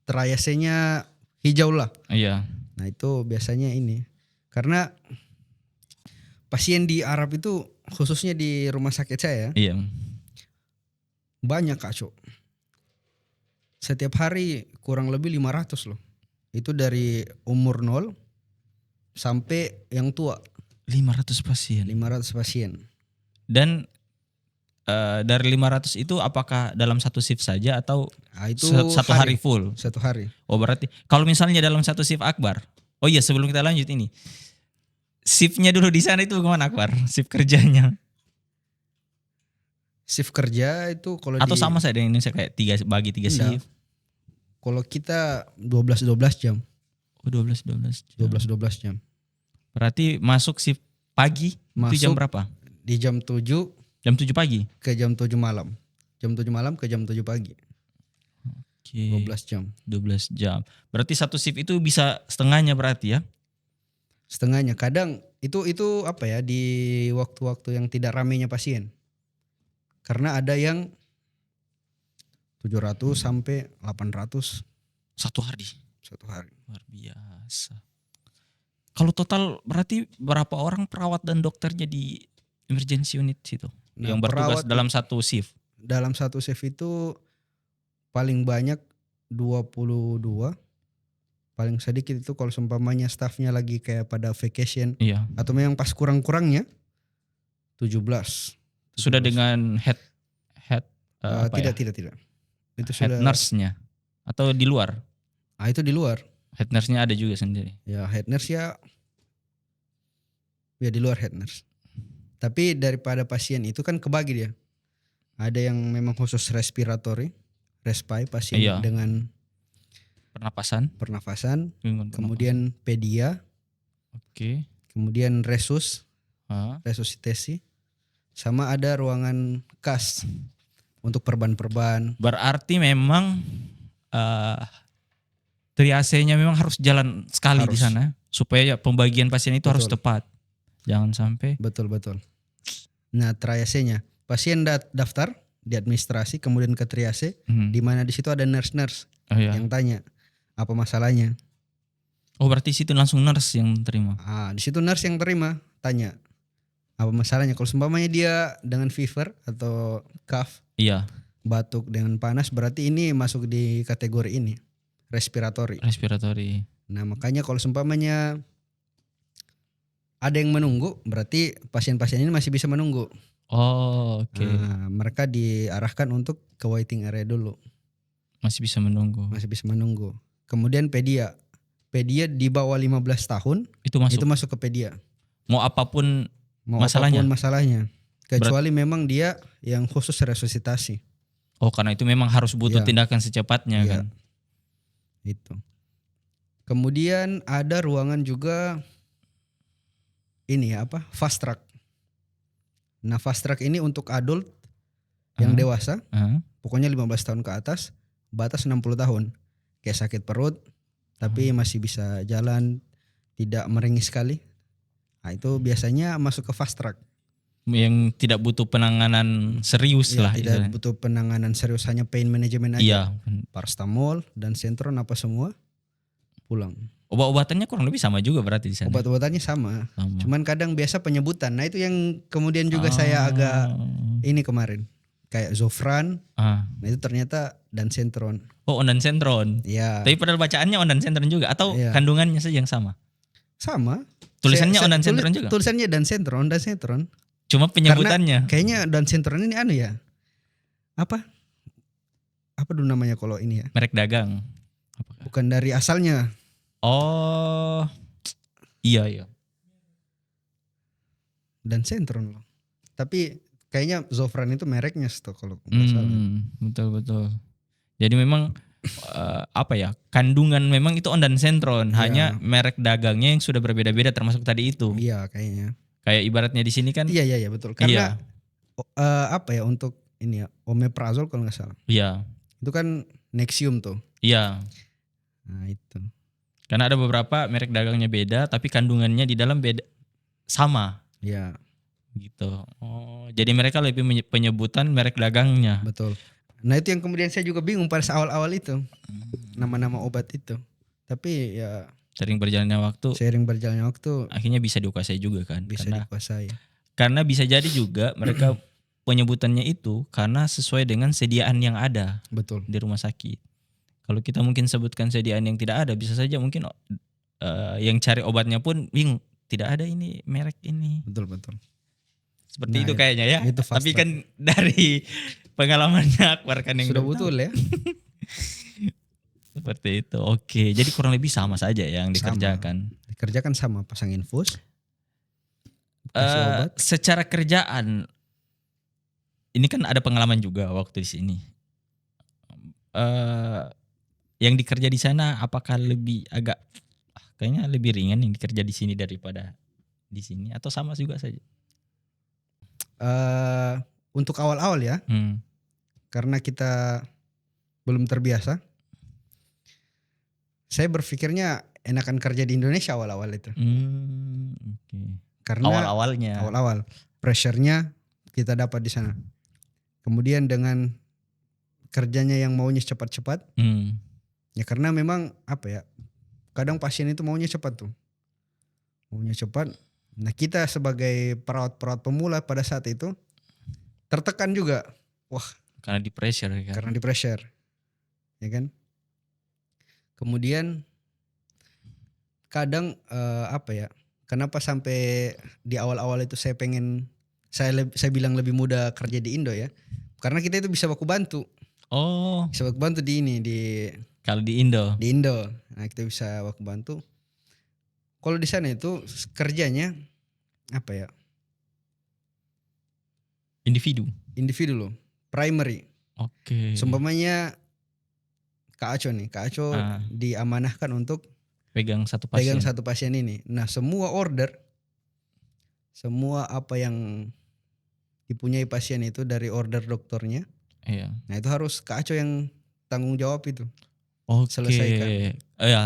triasenya hijau lah. Iya. Nah itu biasanya ini. Karena pasien di Arab itu khususnya di rumah sakit saya Iya. banyak Cok. Setiap hari kurang lebih 500 loh. Itu dari umur 0 sampai yang tua. 500 pasien. 500 pasien. Dan dari 500 itu apakah dalam satu shift saja atau Nah, itu satu hari full? Satu hari. Oh berarti kalau misalnya dalam satu shift Akbar. Oh iya, sebelum kita lanjut ini. Shiftnya dulu di sana itu gimana Akbar? Shift kerjanya? Shift kerja itu kalau Atau sama saja dengan Indonesia kayak bagi tiga Enggak. shift? Kalau kita 12 jam. Oh 12 jam. 12 jam. Berarti masuk shift pagi itu jam Masuk berapa? Di jam 7 Jam 7 pagi? ke jam 7 malam. Jam 7 malam ke jam 7 pagi. Oke. 12 jam. 12 jam. Berarti satu shift itu bisa setengahnya berarti ya? Setengahnya. Kadang itu apa ya, di waktu-waktu yang tidak ramainya pasien. Karena ada yang 700 sampai 800 Satu hari. satu hari. Luar biasa. Kalau total berarti berapa orang perawat dan dokternya di emergency unit situ? Nah, yang bertugas perawat dalam satu shift? dalam satu shift itu paling banyak 22. Paling sedikit itu kalau seumpamanya staffnya lagi kayak pada vacation Iya. atau memang pas kurang-kurangnya 17. Sudah dengan head Tidak. Itu head sudah nurse-nya atau di luar? itu di luar. Head nurse-nya ada juga sendiri. Ya head nurse ya di luar head nurse. Tapi daripada pasien itu kan kebagi dia. Ada yang memang khusus respiratory, respy pasien Iya. dengan Pernapasan. pernafasan, Gangguan kemudian pedia, pernapasan. Oke. kemudian Ah, resusitasi, sama ada ruangan kas untuk perban-perban. berarti memang triasenya memang harus jalan sekali di Harus. sana supaya pembagian pasien itu harus Betul. tepat. Jangan sampai. Betul. Nah triasenya, pasien daftar di administrasi, kemudian ke triase, di mana di situ ada nurse Oh, iya. yang tanya apa masalahnya. Oh berarti situ langsung nurse yang terima. Di situ nurse yang terima, tanya apa masalahnya. Kalau seumpamanya dia dengan fever atau cough, Iya. batuk dengan panas, berarti ini masuk di kategori ini, respiratory. Respiratory. Nah makanya kalau seumpamanya ada yang menunggu, berarti pasien-pasien ini masih bisa menunggu. Oh, oke. Nah, mereka diarahkan untuk ke waiting area dulu, Masih bisa menunggu. masih bisa menunggu. Kemudian pedia di bawah 15 tahun Itu masuk. itu masuk ke pedia. Mau apapun Mau masalahnya. apapun masalahnya. Kecuali memang dia yang khusus resusitasi. Oh, karena itu memang harus butuh Iya. tindakan secepatnya Iya. kan. Itu. Kemudian ada ruangan juga ini ya, fast track. Nah, fast track ini untuk adult yang dewasa, pokoknya 15 tahun ke atas, batas 60 tahun. Kayak sakit perut tapi masih bisa jalan, tidak merengis sekali. Nah, itu biasanya masuk ke fast track. Yang tidak butuh penanganan serius Ya, lah. tidak istilahnya. butuh penanganan serius, hanya pain management aja. Iya. Paracetamol dan Sentron apa semua, pulang. Obat-obatannya kurang lebih sama juga berarti di sana. Obat-obatannya sama. Sama. Cuman kadang biasa penyebutan. Nah, itu yang kemudian juga saya agak ini kemarin. Kayak Zofran. Nah, itu ternyata Dansentron. Oh, ondansentron. Ya. Tapi padahal bacaannya ondansentron juga atau Iya. kandungannya saja yang sama? Sama. Tulisannya ondansentron juga. Tulisannya Dansentron. Cuma penyebutannya. Kayaknya Dansentron ini anu ya. Apa dulu namanya kalau ini ya? Merek dagang. Bukan dari asalnya. Oh. Iya. Dansentron loh. Tapi kayaknya Zofran itu mereknya kalau nggak salah. Betul. Jadi memang kandungan memang itu ondansentron, Iya. hanya merek dagangnya yang sudah berbeda-beda termasuk tadi itu. Iya kayaknya. Kayak ibaratnya di sini kan. Iya betul. Karena untuk ini ya, omeprazol kalau nggak salah. Iya. Itu kan Nexium tuh. Iya. Nah, itu. Karena ada beberapa merek dagangnya beda tapi kandungannya di dalam beda sama. Iya, Gitu. Oh, jadi mereka lebih penyebutan merek dagangnya. betul. Nah, itu yang kemudian saya juga bingung pada awal-awal itu. Nama-nama obat itu. Tapi ya Sering berjalannya waktu seiring berjalannya waktu akhirnya bisa dikuasai juga kan. bisa dikuasai. Karena bisa jadi juga mereka penyebutannya itu karena sesuai dengan sediaan yang ada Betul. di rumah sakit. Kalau kita mungkin sebutkan sediaan yang tidak ada, bisa saja mungkin yang cari obatnya pun bingung, tidak ada ini merek ini. Betul. Seperti Nah, itu kayaknya ya. itu fast Tapi track. kan dari pengalamannya Akbar kan yang Sudah udah betul tahu. ya. Seperti itu. Oke, jadi kurang lebih sama saja yang dikerjakan. Dikerjakan sama, pasang infus. Kasih obat. Secara kerjaan ini kan ada pengalaman juga waktu di sini. Yang dikerja di sana apakah lebih agak kayaknya lebih ringan yang dikerja di sini daripada di sini atau sama juga saja? Untuk awal-awal ya, karena kita belum terbiasa, saya berpikirnya enakan kerja di Indonesia awal-awal itu. Oke. Karena Awal-awalnya. awal-awal pressure-nya kita dapat di sana. Kemudian dengan kerjanya yang maunya cepat-cepat, ya karena memang kadang pasien itu maunya cepat tuh, maunya cepat. Nah, kita sebagai perawat-perawat pemula pada saat itu tertekan juga, Karena di pressure kan. karena di pressure, ya kan. Kemudian kadang kenapa sampai di awal-awal itu saya bilang lebih mudah kerja di Indo ya, karena kita itu bisa baku bantu. Oh, Bisa baku bantu di kalau di Indo. Nah, kita bisa baku bantu. Kalau di sana itu kerjanya individu loh, primary. Oke. Seumpamanya Kak Aco diamanahkan untuk Pegang satu pasien. ini. Nah, semua apa yang dipunyai pasien itu dari order dokternya. Iya. Nah, itu harus Kak Aco yang tanggung jawab itu. Oke. Selesaikan. Iya.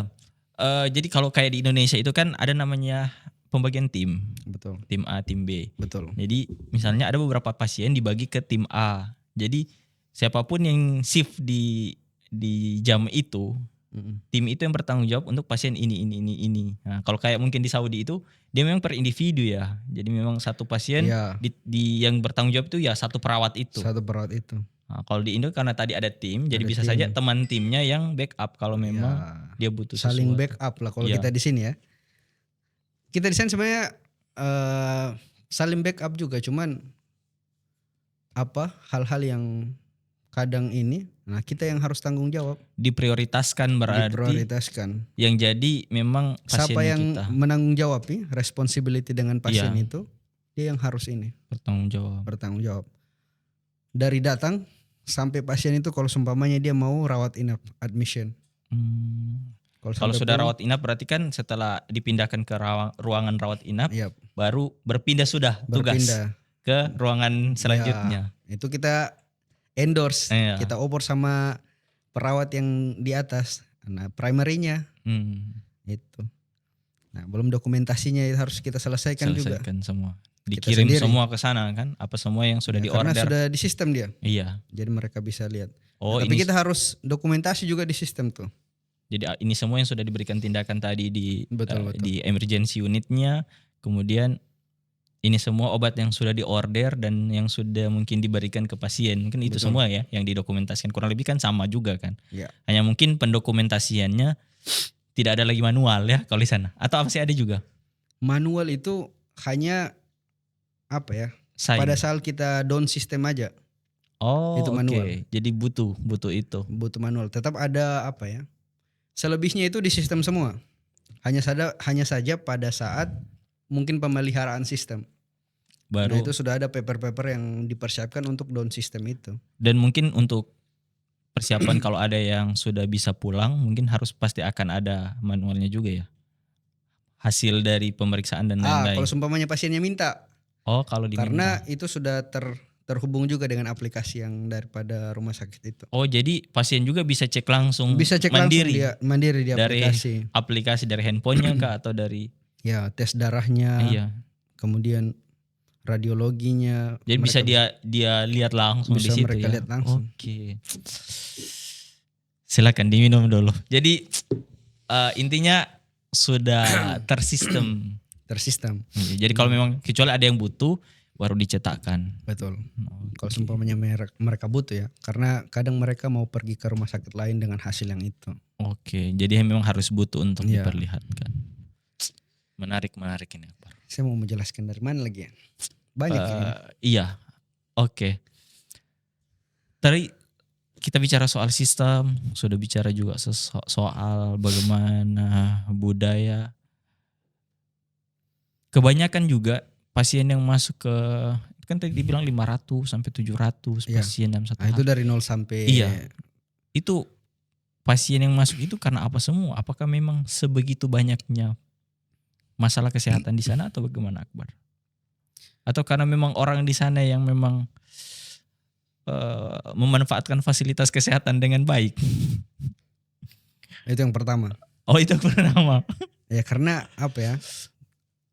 Jadi kalau kayak di Indonesia itu kan ada namanya pembagian tim. Betul. Tim A, tim B. Betul. Jadi misalnya ada beberapa pasien dibagi ke tim A. Jadi siapapun yang shift di jam itu, tim itu yang bertanggung jawab untuk pasien ini. Nah, kalau kayak mungkin di Saudi itu dia memang per individu ya. Jadi memang satu pasien Iya. di yang bertanggung jawab itu ya satu perawat itu. Satu perawat itu. Nah, kalau di Indo karena tadi ada tim, jadi Ada bisa tim. saja teman timnya yang backup kalau memang Ya, dia butuh saling sesuatu. backup lah kalau Iya. kita di sini ya. Kita di sana sebenarnya saling backup juga, cuman hal-hal yang kadang ini, nah kita yang harus tanggung jawab, Diprioritaskan berarti diprioritaskan. yang jadi memang Siapa pasiennya yang kita. menanggung jawab responsibility dengan pasien Iya. itu, dia yang harus Bertanggung jawab. Dari datang sampai pasien itu, kalau seumpamanya dia mau rawat inap, admission. Kalau sampai sudah pulang, rawat inap berarti kan setelah dipindahkan ke ruangan rawat inap, Yap, baru berpindah sudah tugas berpindah. ke ruangan selanjutnya. Itu kita endorse, Iya. kita oper sama perawat yang di atas. Nah, primary-nya itu. Nah, belum dokumentasinya harus kita selesaikan juga. Selesaikan semua. Kita Dikirim sendiri. semua ke sana kan? Apa semua yang sudah Karena diorder? sudah di sistem dia. Iya. Jadi mereka bisa lihat. Oh, Tapi ini kita harus dokumentasi juga di sistem tuh. jadi ini semua yang sudah diberikan tindakan tadi di Betul. di emergency unitnya, kemudian ini semua obat yang sudah diorder dan yang sudah mungkin diberikan ke pasien, mungkin itu Betul. semua ya yang didokumentasikan, kurang lebih kan sama juga kan. Ya. Hanya mungkin pendokumentasiannya tidak ada lagi manual ya kalau di sana, atau apa sih ada juga? Manual itu hanya Sign. pada saat kita down system aja, Oh, itu oke. manual. Jadi butuh itu. butuh manual. Tetap ada selebihnya itu di sistem semua. Hanya saja pada saat mungkin pemeliharaan sistem. Baru Nah, itu sudah ada paper-paper yang dipersiapkan untuk down system itu. dan mungkin untuk persiapan kalau ada yang sudah bisa pulang, mungkin pasti akan ada manualnya juga ya. Hasil dari pemeriksaan dan lain-lain. Kalau seumpamanya pasiennya minta. Oh, kalau diminta. Karena itu sudah terhubung juga dengan aplikasi yang daripada rumah sakit itu. Oh, jadi pasien juga bisa cek langsung Bisa cek mandiri langsung mandiri di dari aplikasi. dari handphonenya kah atau dari Ya, tes darahnya, iya. kemudian radiologinya. Jadi mereka bisa dia lihat langsung bisa di situ mereka ya. lihat langsung. Oke. Silakan diminum dulu. Jadi intinya sudah tersistem. tersistem. Jadi kalau memang kecuali ada yang butuh baru dicetakkan. Betul. Oke. Kalau seumpamanya mereka butuh ya, karena kadang mereka mau pergi ke rumah sakit lain dengan hasil yang itu. Oke, jadi memang harus butuh untuk Iya. diperlihatkan. Menarik ini, Akbar. Saya mau menjelaskan dari mana lagi ya? Banyak ini. Iya, oke. Tadi kita bicara soal sistem, sudah bicara juga soal bagaimana budaya. Kebanyakan juga pasien yang masuk ke, kan tadi dibilang 500 sampai 700 Iya. pasien dalam satu Nah, itu hari. dari 0 sampai Iya. Itu pasien yang masuk itu karena apa semua? Apakah memang sebegitu banyaknya masalah kesehatan di sana atau bagaimana, Akbar? Atau karena memang orang di sana yang memang memanfaatkan fasilitas kesehatan dengan baik? itu yang pertama. Oh, itu pertama. Ya karena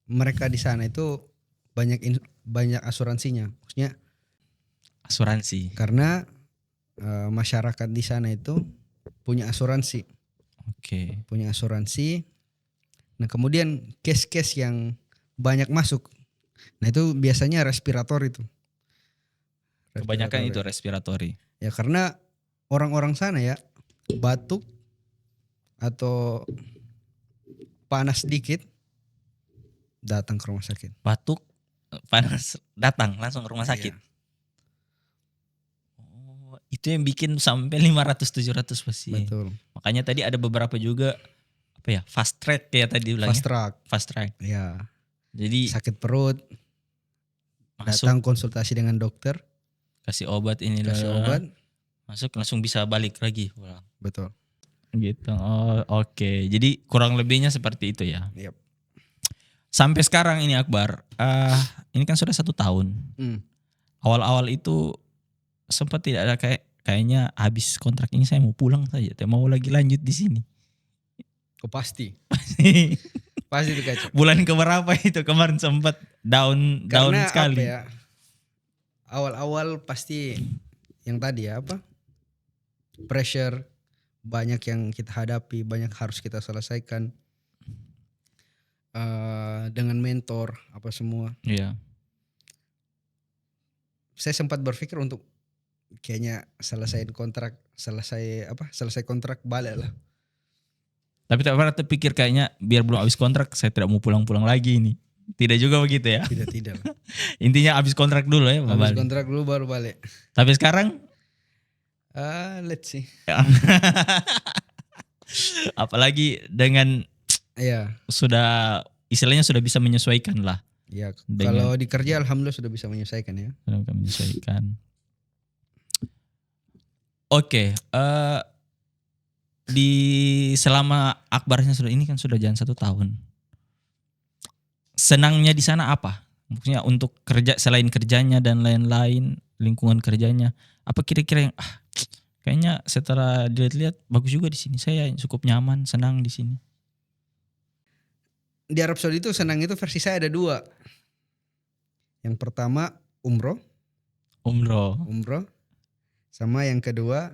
mereka di sana itu banyak asuransinya. Maksudnya Asuransi. karena masyarakat di sana itu punya asuransi. Oke. Punya asuransi. Nah, kemudian case-case yang banyak masuk. Nah, itu biasanya respirator itu. Kebanyakan itu respiratori. Ya karena orang-orang sana ya batuk atau panas sedikit datang ke rumah sakit. Batuk, panas, datang langsung ke rumah sakit. Iya. Oh, itu yang bikin sampai 500-700 pasien. Betul. Makanya tadi ada beberapa juga fast track ya tadi bilangnya. Fast track. Ya. Jadi Sakit perut, masuk datang konsultasi dengan dokter, kasih obat ini kasih obat. masuk langsung bisa balik lagi pulang. Betul. Gitu. Oh, oke. Jadi kurang lebihnya seperti itu ya. Yep. Sampai sekarang ini, Akbar, ini kan sudah 1 tahun. Awal-awal itu sempat tidak ada kayaknya habis kontrak ini saya mau pulang saja, mau lagi lanjut di sini. Oh, pasti itu kacau. Bulan keberapa itu kemarin sempat down Karena sekali. Awal-awal pasti yang tadi pressure banyak yang kita hadapi, banyak harus kita selesaikan dengan mentor apa semua. Iya. Saya sempat berpikir untuk kayaknya selesai kontrak balik lah. Tapi tak pernah terpikir kayaknya biar belum habis kontrak saya tidak mau pulang-pulang lagi ini. Tidak juga begitu ya. Tidak lah. Intinya habis kontrak dulu ya. Habis balik. kontrak dulu baru balik. Tapi sekarang Let's see. apalagi dengan Iya. sudah istilahnya sudah bisa menyesuaikan lah. Ya, Dengan- kalau di kerja alhamdulillah sudah bisa menyelesaikan ya. Sudah bisa menyesuaikan. Oke, di selama Akbarnya sudah ini kan sudah jalan 1 tahun. Senangnya di sana apa? Maksudnya untuk kerja selain kerjanya dan lain-lain, lingkungan kerjanya, apa kira-kira yang kayaknya setelah dilihat-lihat bagus juga di sini. Saya cukup nyaman, senang di sini. Di Arab Saudi itu senang itu versi saya ada 2. Yang pertama umroh sama yang kedua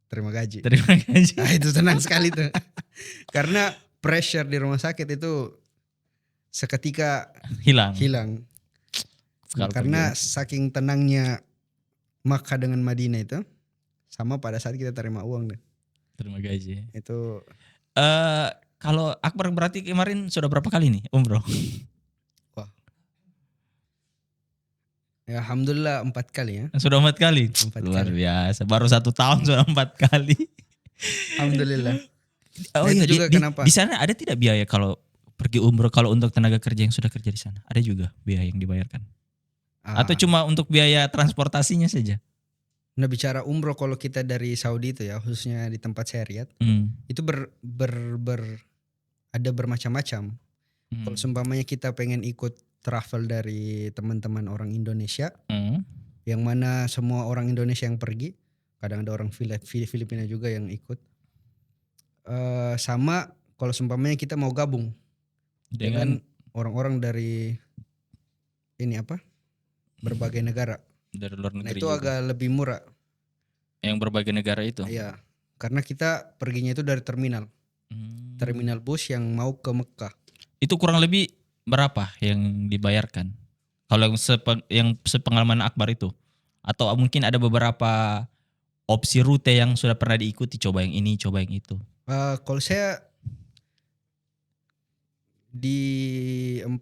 terima gaji. Terima kasih. Nah, itu senang sekali tuh. Karena pressure di rumah sakit itu seketika Hilang. Kalau Karena saking tenangnya Makkah dengan Madinah itu sama pada saat kita terima uang deh. terima gaji. Itu Kalau Akbar berarti kemarin sudah berapa kali nih umroh? ya alhamdulillah 4 kali ya. Sudah 4 kali. 4 Luar kali. biasa. Baru 1 tahun sudah 4 kali. Alhamdulillah. Oh Nah, iya, itu juga kenapa? di sana ada tidak biaya kalau pergi umroh kalau untuk tenaga kerja yang sudah kerja di sana? Ada juga biaya yang dibayarkan? Atau cuma untuk biaya transportasinya saja? Nah, bicara umroh kalau kita dari Saudi itu ya, khususnya di tempat saya Riyadh, itu ada bermacam-macam. Kalau seumpamanya kita pengen ikut travel dari teman-teman orang Indonesia, yang mana semua orang Indonesia yang pergi, kadang ada orang Filipina juga yang ikut. Sama kalau seumpamanya kita mau gabung dengan orang-orang dari berbagai negara. Dari luar Nah negeri itu juga. agak lebih murah. Yang berbagai negara itu? Iya, karena kita perginya itu dari terminal bus yang mau ke Mekah. Itu kurang lebih berapa yang dibayarkan? Kalau yang sepengalaman Akbar itu? Atau mungkin ada beberapa opsi rute yang sudah pernah diikuti, coba yang ini, coba yang itu? Kalau saya di 4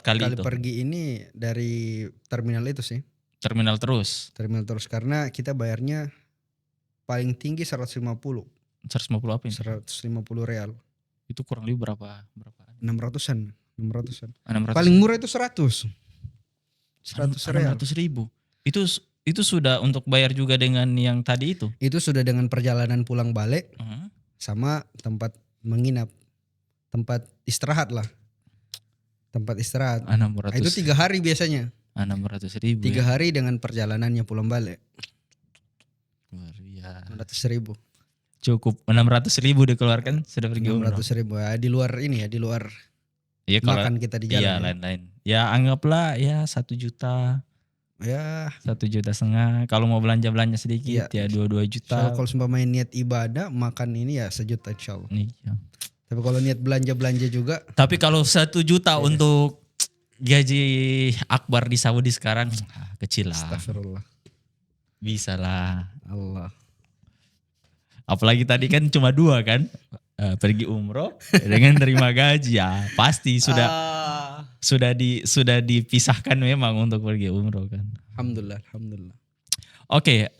kali itu? pergi ini dari terminal itu sih. Terminal terus? Terminal terus karena kita bayarnya paling tinggi 150 150 apa ini? 150 real. Itu kurang lebih berapa? 600-an. 600. Paling murah itu 100 real. 600 ribu. Itu sudah untuk bayar juga dengan yang tadi itu? Itu sudah dengan perjalanan pulang balik sama tempat menginap, tempat istirahat lah. Tempat istirahat. 600. Itu 3 hari biasanya. 600 ribu. 3 hari dengan perjalanannya pulang balik. Luar biasa. 600 ribu. Cukup 600 ribu dikeluarkan sudah pergi umroh. 600 ribu ya, di luar ini ya, di luar Iya kalau makan kita di jalan. iya ya. lain-lain. Ya anggaplah ya 1 juta. Ya, 1,5 juta. Kalau mau belanja sedikit ya 2 juta. kalau seumpamanya niat ibadah, makan ini ya 1 juta insyaallah. Iya. Tapi kalau niat belanja juga, Tapi kalau 1 juta untuk gaji Akbar di Saudi sekarang kecil lah. astagfirullah. Bisa lah. Allah. Apalagi tadi kan cuma 2 kan. Pergi umroh dengan terima gaji ya pasti sudah dipisahkan memang untuk pergi umroh kan. Alhamdulillah. Oke,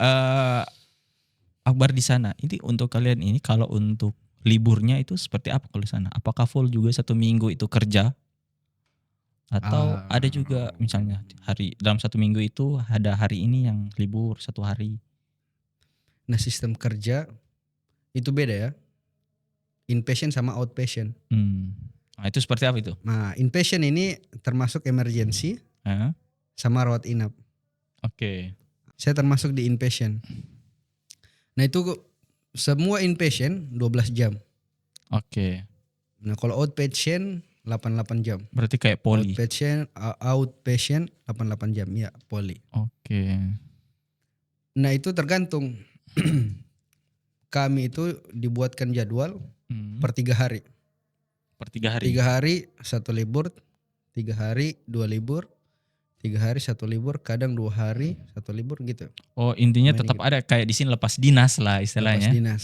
Akbar di sana. Ini untuk kalian ini kalau untuk liburnya itu seperti apa kalau di sana? Apakah full juga 1 minggu itu kerja? Atau ada juga misalnya dalam 1 minggu itu ada hari ini yang libur 1 hari? Nah, sistem kerja itu beda ya. Inpatient sama outpatient. Nah, itu seperti apa itu? Nah, inpatient ini termasuk emergency sama rawat inap. Oke. Saya termasuk di inpatient. Nah, itu semua inpatient 12 jam. Oke. Nah, kalau outpatient 88 jam. Berarti kayak poli. Outpatient 88 jam. Ya, poli. Oke. Nah, itu tergantung. Kami itu dibuatkan jadwal per 3 hari. Per 3 hari? 3 hari 1 libur, 3 hari 2 libur, 3 hari 1 libur, kadang 2 hari 1 libur gitu. Oh intinya Main tetap gitu. ada kayak di sini lepas dinas lah istilahnya. Lepas dinas.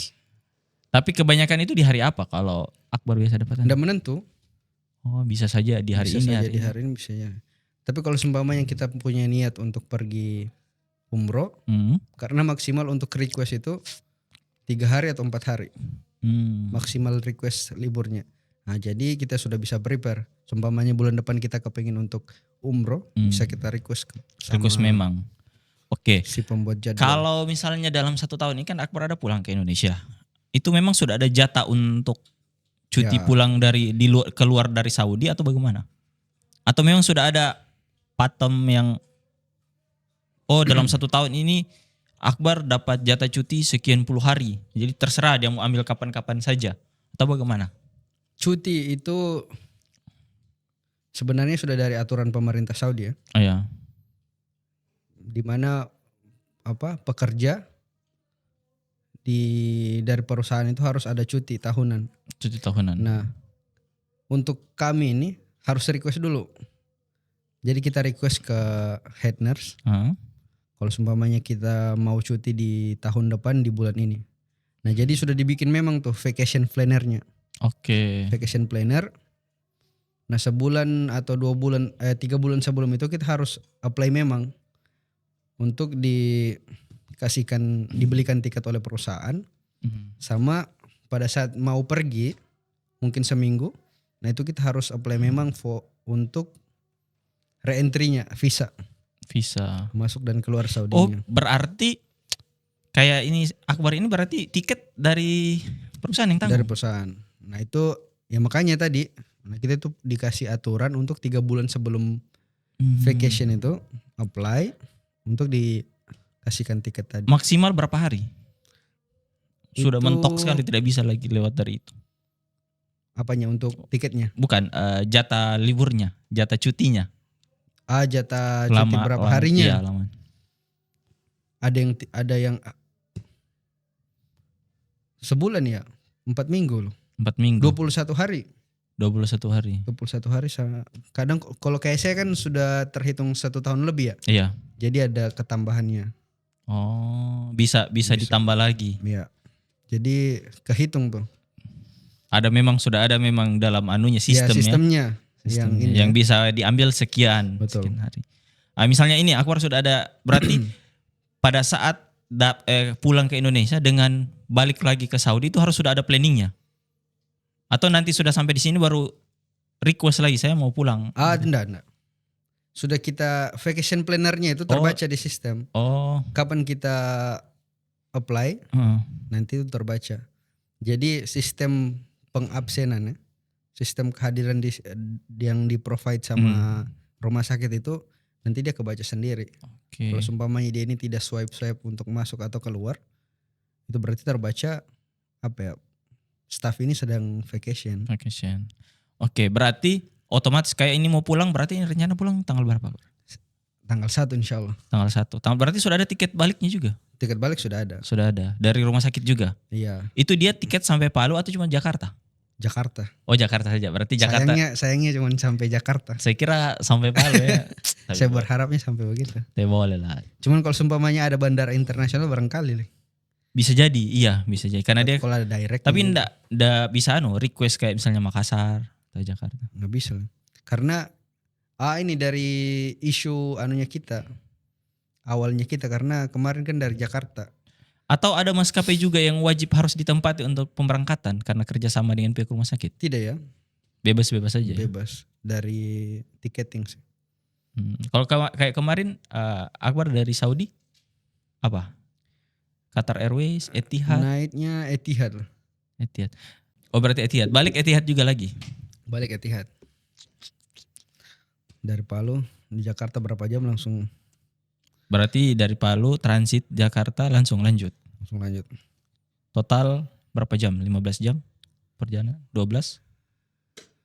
Tapi kebanyakan itu di hari apa kalau Akbar biasa dapat? Nggak menentu. Oh, bisa saja di hari Bisa ini. saja di hari ini bisa ya. Tapi kalau seumpamanya kita punya niat untuk pergi umroh, karena maksimal untuk request itu 3 hari atau 4 hari. Maksimal request liburnya. Nah, jadi kita sudah bisa prepare. Seumpamanya bulan depan kita kepingin untuk umroh, bisa kita request sama Request memang. Oke. si pembuat jadwal. Kalau misalnya dalam 1 tahun ini kan Akbar ada pulang ke Indonesia. Itu memang sudah ada jatah untuk cuti Ya. pulang dari keluar dari Saudi atau bagaimana? Atau memang sudah ada patem yang dalam 1 tahun ini Akbar dapat jatah cuti sekian puluh hari. Jadi terserah dia mau ambil kapan-kapan saja. Atau bagaimana? Cuti itu sebenarnya sudah dari aturan pemerintah Saudi ya. Oh ya. Di mana pekerja dari perusahaan itu harus ada cuti tahunan. Cuti tahunan. Nah, untuk kami ini harus request dulu. Jadi kita request ke head nurse. Kalau seumpamanya kita mau cuti di tahun depan di bulan ini. Nah, jadi sudah dibikin memang tuh vacation planner-nya. Oke. Vacation planner. Nah, sebulan atau 3 bulan sebelum itu kita harus apply memang untuk dibelikan tiket oleh perusahaan. Sama pada saat mau pergi mungkin seminggu. Nah, itu kita harus apply memang untuk re-entry-nya, visa masuk dan keluar Saudi. Oh, berarti kayak ini Akbar ini berarti tiket dari perusahaan yang tanggung. Dari perusahaan. Nah, itu ya makanya tadi kita tuh dikasih aturan untuk 3 bulan sebelum vacation itu apply untuk dikasihkan tiket tadi. Maksimal berapa hari? Sudah Itu mentok sekali, tidak bisa lagi lewat dari itu. Apanya untuk tiketnya? Bukan, jatah liburnya, jatah cutinya. Jatah cuti berapa harinya? Iya, lama. Ada yang sebulan ya, 4 minggu loh. 4 minggu. 21 hari. 21 hari. 21 hari kadang kalau kayak saya kan sudah terhitung 1 tahun lebih ya. Iya. Jadi ada ketambahannya. Oh, bisa ditambah lagi. Iya. Jadi kehitung tuh. Sudah ada memang dalam anunya sistemnya. Ya, sistemnya. Yang bisa diambil sekian. Betul. Sekian hari. Misalnya ini Akbar sudah ada berarti pada saat pulang ke Indonesia dengan balik lagi ke Saudi itu harus sudah ada planningnya. Atau nanti sudah sampai di sini baru request lagi saya mau pulang. Enggak. Sudah kita vacation planner-nya itu terbaca di sistem. Oh. Kapan kita apply, nanti itu terbaca. Jadi sistem pengabsenan, sistem kehadiran yang di-provide sama rumah sakit itu nanti dia kebaca sendiri. Okay. Kalau seumpamanya dia ini tidak swipe untuk masuk atau keluar, itu berarti terbaca staff ini sedang vacation. Oke, berarti otomatis kayak ini mau pulang, berarti ini rencana pulang tanggal berapa? Tanggal 1 insya Allah. Tanggal 1. Berarti sudah ada tiket baliknya juga? Tiket balik sudah ada. Sudah ada. Dari rumah sakit juga? Iya. Itu dia tiket sampai Palu atau cuma Jakarta? Jakarta. Oh, Jakarta saja. Berarti Jakarta. Sayangnya cuma sampai Jakarta. Saya kira sampai Palu ya. Saya berharapnya sampai begitu. Tapi boleh lah. Cuman kalau seumpamanya ada bandara internasional barangkali. Bisa jadi, iya bisa jadi. Karena dia kalau ada direct. Tapi enggak bisa request kayak misalnya Makassar atau Jakarta. Enggak bisa. Karena ini dari isu anunya kita. Awalnya kita karena kemarin kan dari Jakarta. Atau ada maskapai juga yang wajib harus ditempati untuk pemberangkatan karena kerjasama dengan pihak rumah sakit? Tidak ya. Bebas-bebas saja. Bebas dari tiketing sih. Kalau kayak kemarin Akbar dari Saudi apa? Qatar Airways, Etihad. Naiknya Etihad. Oh berarti Etihad. Balik Etihad juga lagi. Balik Etihad. Dari Palu di Jakarta berapa jam langsung. Berarti dari Palu transit Jakarta langsung lanjut. Total berapa jam? 15 jam perjalanan? 12?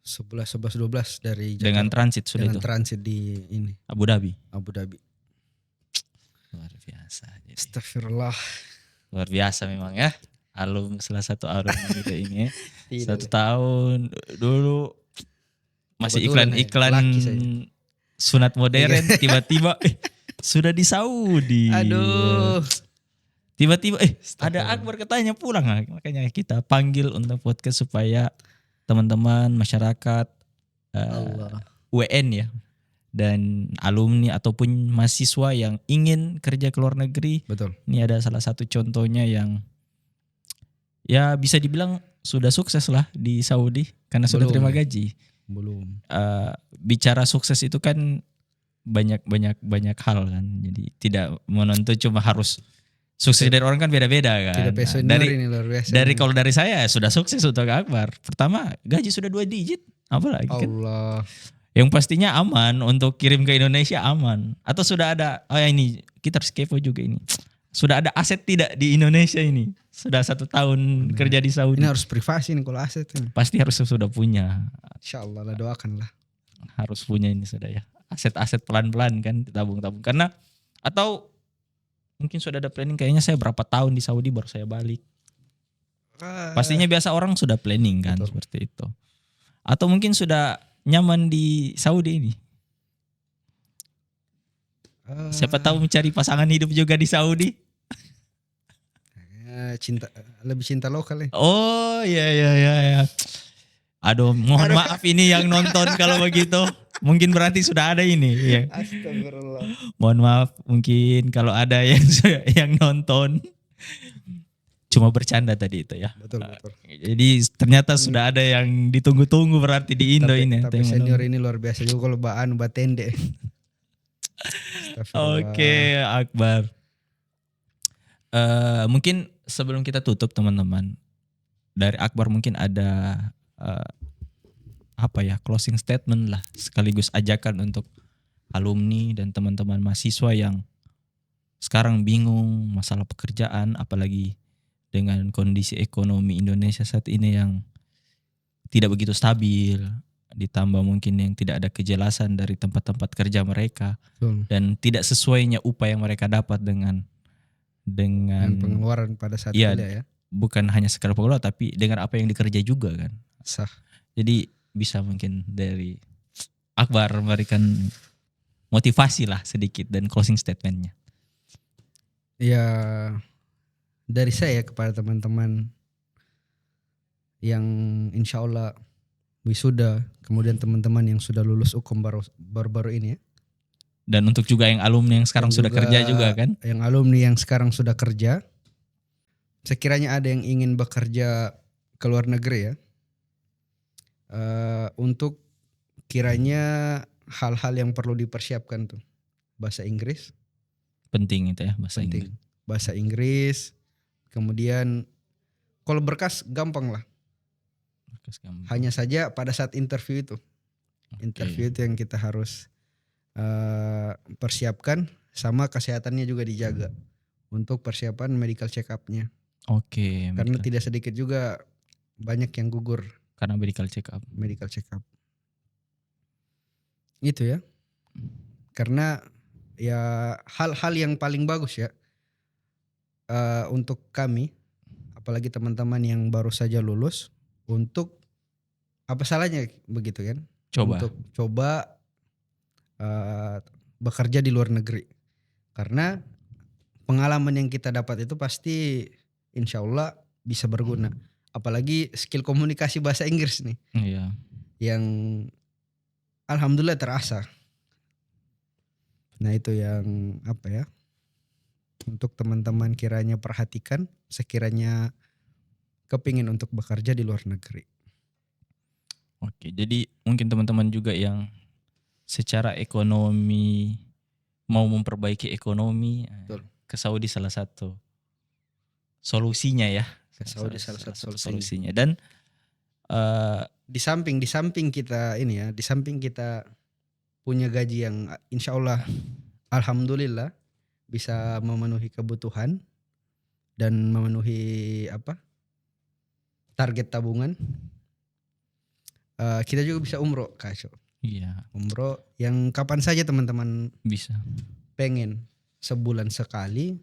11, 12 dari Jakarta. Dengan transit sudah dengan itu? Transit di ini. Abu Dhabi. Luar biasa. Astagfirullah. Luar biasa memang ya. Salah satu alum kita ini. 1 Tidak. tahun dulu masih Kebetulan iklan-iklan sunat modern. Tiba-tiba sudah di Saudi. Aduh. Tiba-tiba ada Akbar katanya pulang. Makanya kita panggil untuk podcast supaya teman-teman masyarakat Allah. WN ya, dan alumni ataupun mahasiswa yang ingin kerja ke luar negeri. Betul. Ini ada salah satu contohnya yang ya bisa dibilang sudah sukses lah di Saudi karena sudah Belum, terima ya. gaji. Belum. Bicara sukses itu kan banyak hal kan. Jadi tidak menuntut cuma harus sukses dari orang kan beda-beda kan. Tidak senior Dari ini luar biasa. kalau dari saya sudah sukses untuk Akbar. Pertama gaji sudah 2 digit, apalagi kan. Allah. Yang pastinya aman untuk kirim ke Indonesia aman. Atau sudah ada, ini kita harus kepo juga ini. Sudah ada aset tidak di Indonesia ini? Sudah 1 tahun kerja di Saudi. Ini harus privasi nih kalau aset ini. Pasti harus sudah punya. Insyaallah lah, doakan lah. Harus punya ini sudah ya. Aset-aset pelan-pelan kan ditabung-tabung. Karena atau mungkin sudah ada planning kayaknya saya berapa tahun di Saudi baru saya balik. Pastinya biasa orang sudah planning kan. Betul. Seperti itu. Atau mungkin sudah nyaman di Saudi ini. Siapa tahu mencari pasangan hidup juga di Saudi. Lebih cinta lokal ya. Oh ya. Aduh, mohon maaf ini yang nonton kalau begitu. Mungkin berarti sudah ada ini. Ya. Astagfirullah. Mohon maaf mungkin kalau ada yang nonton. Cuma bercanda tadi itu ya. Betul. Jadi ternyata sudah ada yang ditunggu-tunggu berarti di Indo ini. Tapi senior ini luar biasa juga kalau batende. Oke, Akbar. Mungkin sebelum kita tutup teman-teman, dari Akbar mungkin ada closing statement lah, sekaligus ajakan untuk alumni dan teman-teman mahasiswa yang sekarang bingung masalah pekerjaan, apalagi dengan kondisi ekonomi Indonesia saat ini yang tidak begitu stabil, ditambah mungkin yang tidak ada kejelasan dari tempat-tempat kerja mereka. Betul. Dan tidak sesuainya upah yang mereka dapat dengan pengeluaran pada saat iya, kuliah ya. bukan hanya sekedar pengeluaran tapi dengan apa yang dikerja juga kan. Sah. Jadi bisa mungkin dari Akbar memberikan motivasi lah sedikit dan closing statementnya. Ya, dari saya kepada teman-teman yang insya Allah wisuda, kemudian teman-teman yang sudah lulus UKOM baru-baru ini ya. Dan untuk juga yang alumni yang sekarang sudah kerja juga kan. Yang alumni yang sekarang sudah kerja, sekiranya ada yang ingin bekerja ke luar negeri ya, untuk kiranya hal-hal yang perlu dipersiapkan tuh, bahasa Inggris. Penting itu ya, bahasa Inggris. Bahasa Inggris, kemudian kalau berkas gampang lah. Hanya saja pada saat interview itu. Interview itu yang kita harus persiapkan, sama kesehatannya juga dijaga untuk persiapan medical check up-nya. Oke. Karena tidak sedikit juga banyak yang gugur karena medical check up. Medical check up. Itu ya. Karena ya hal-hal yang paling bagus ya untuk kami, apalagi teman-teman yang baru saja lulus, untuk apa salahnya begitu kan? Untuk coba bekerja di luar negeri, karena pengalaman yang kita dapat itu pasti insya Allah bisa berguna, apalagi skill komunikasi bahasa Inggris nih. Iya. Yang alhamdulillah terasa. Nah itu yang untuk teman-teman kiranya perhatikan sekiranya kepingin untuk bekerja di luar negeri. Oke, jadi mungkin teman-teman juga yang secara ekonomi mau memperbaiki ekonomi, betul, ke Saudi salah satu solusinya ya. Ke Saudi salah satu solusinya. Dan di samping kita ini ya, di samping kita punya gaji yang insya Allah alhamdulillah bisa memenuhi kebutuhan dan memenuhi target tabungan, kita juga bisa umroh, Kak. Iya. Umroh yang kapan saja teman-teman bisa pengen, sebulan sekali.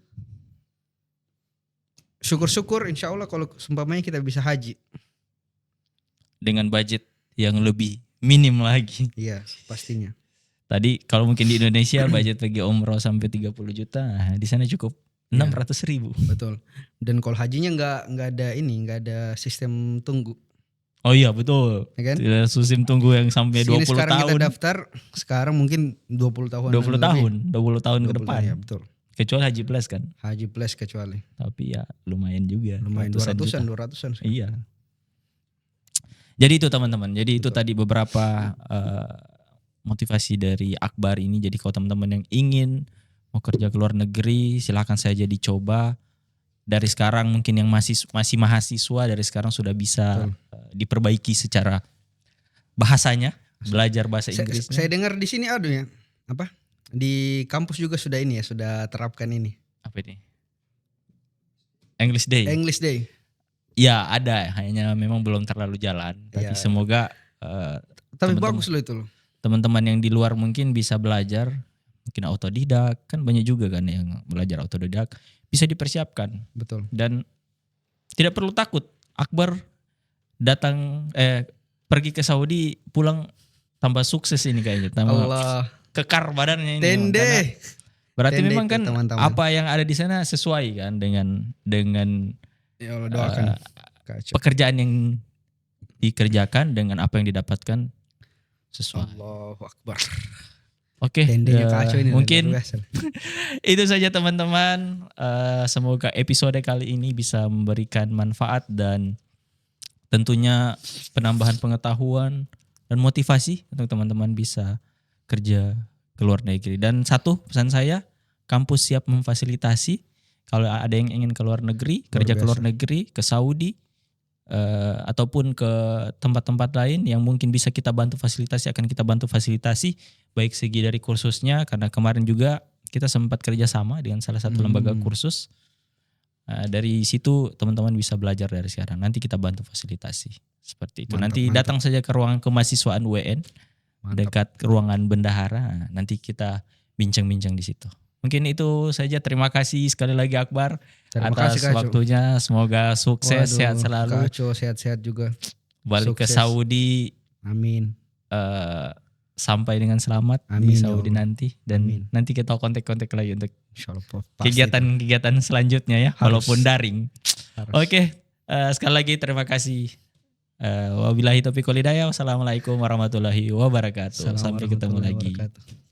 Syukur-syukur insya Allah kalau seumpamanya kita bisa haji dengan budget yang lebih minim lagi. Iya pastinya. Tadi kalau mungkin di Indonesia budget pergi umroh sampai 30 juta, di sana cukup 600.000. Betul. Dan kalau hajinya nggak ada sistem tunggu. Oh iya betul. Ya kan? Tidak susim tunggu yang sampai Sini 20 sekarang tahun. kita daftar, sekarang mungkin 20 tahun. 20 tahun, 20 tahun ke 20 depan. tahun, ya betul. Kecuali Haji Plus kan. Haji Plus kecuali. Tapi ya lumayan juga. Lumayan ratusan 200-an, juta. 200-an. Iya. Jadi itu teman-teman. Jadi itu tadi beberapa motivasi dari Akbar ini. Jadi kalau teman-teman yang ingin mau kerja ke luar negeri, silakan saja dicoba. Dari sekarang mungkin yang masih mahasiswa dari sekarang sudah bisa diperbaiki secara bahasanya, belajar bahasa Inggrisnya. Saya dengar di sini ada ya, apa? Di kampus juga sudah ini ya, sudah terapkan ini. Apa ini? English Day. English Day. Ya ada, hanya memang belum terlalu jalan. Tapi Ya. semoga Tapi teman-teman- bagus loh itu loh. teman-teman yang di luar mungkin bisa belajar, mungkin autodidak, kan banyak juga kan yang belajar autodidak, bisa dipersiapkan Betul. dan tidak perlu takut. Akbar datang pergi ke Saudi pulang tambah sukses ini kayaknya, tambah Allah. kekar badannya ini. Tende. Karena berarti Tende memang itu, kan teman-teman. apa yang ada di sana sesuai kan dengan Ya Allah doakan. Kacau. pekerjaan yang dikerjakan dengan apa yang didapatkan sesuai. Allahu Akbar. Oke, Tendenya kacau ini. mungkin luar biasa. itu saja teman-teman. Semoga episode kali ini bisa memberikan manfaat dan tentunya penambahan pengetahuan dan motivasi untuk teman-teman bisa kerja ke luar negeri. Dan satu pesan saya, kampus siap memfasilitasi kalau ada yang ingin ke luar negeri, kerja ke luar negeri, ke Saudi, ataupun ke tempat-tempat lain yang mungkin bisa kita bantu fasilitasi, akan kita bantu fasilitasi baik segi dari kursusnya, karena kemarin juga kita sempat kerjasama dengan salah satu lembaga kursus. Dari situ teman-teman bisa belajar dari sekarang. Nanti kita bantu fasilitasi seperti itu. Nanti datang saja ke ruangan kemahasiswaan UN dekat ruangan bendahara. Nanti kita bincang-bincang di situ. Mungkin itu saja. Terima kasih sekali lagi Akbar atas waktunya. Semoga sukses, sehat selalu. Kacau, sehat-sehat juga. Balik ke Sukses. Saudi. Amin. Sampai dengan selamat di Amin, Saudi ya Allah. nanti. Dan Amin. nanti kita kontak-kontak lagi untuk Insyaallah. kegiatan-kegiatan selanjutnya ya. Harus. Walaupun daring. Harus. Oke, sekali lagi terima kasih. Wabillahi taufiq wal hidayah. Wassalamualaikum warahmatullahi wabarakatuh. Sampai ketemu lagi. Wabarakatuh.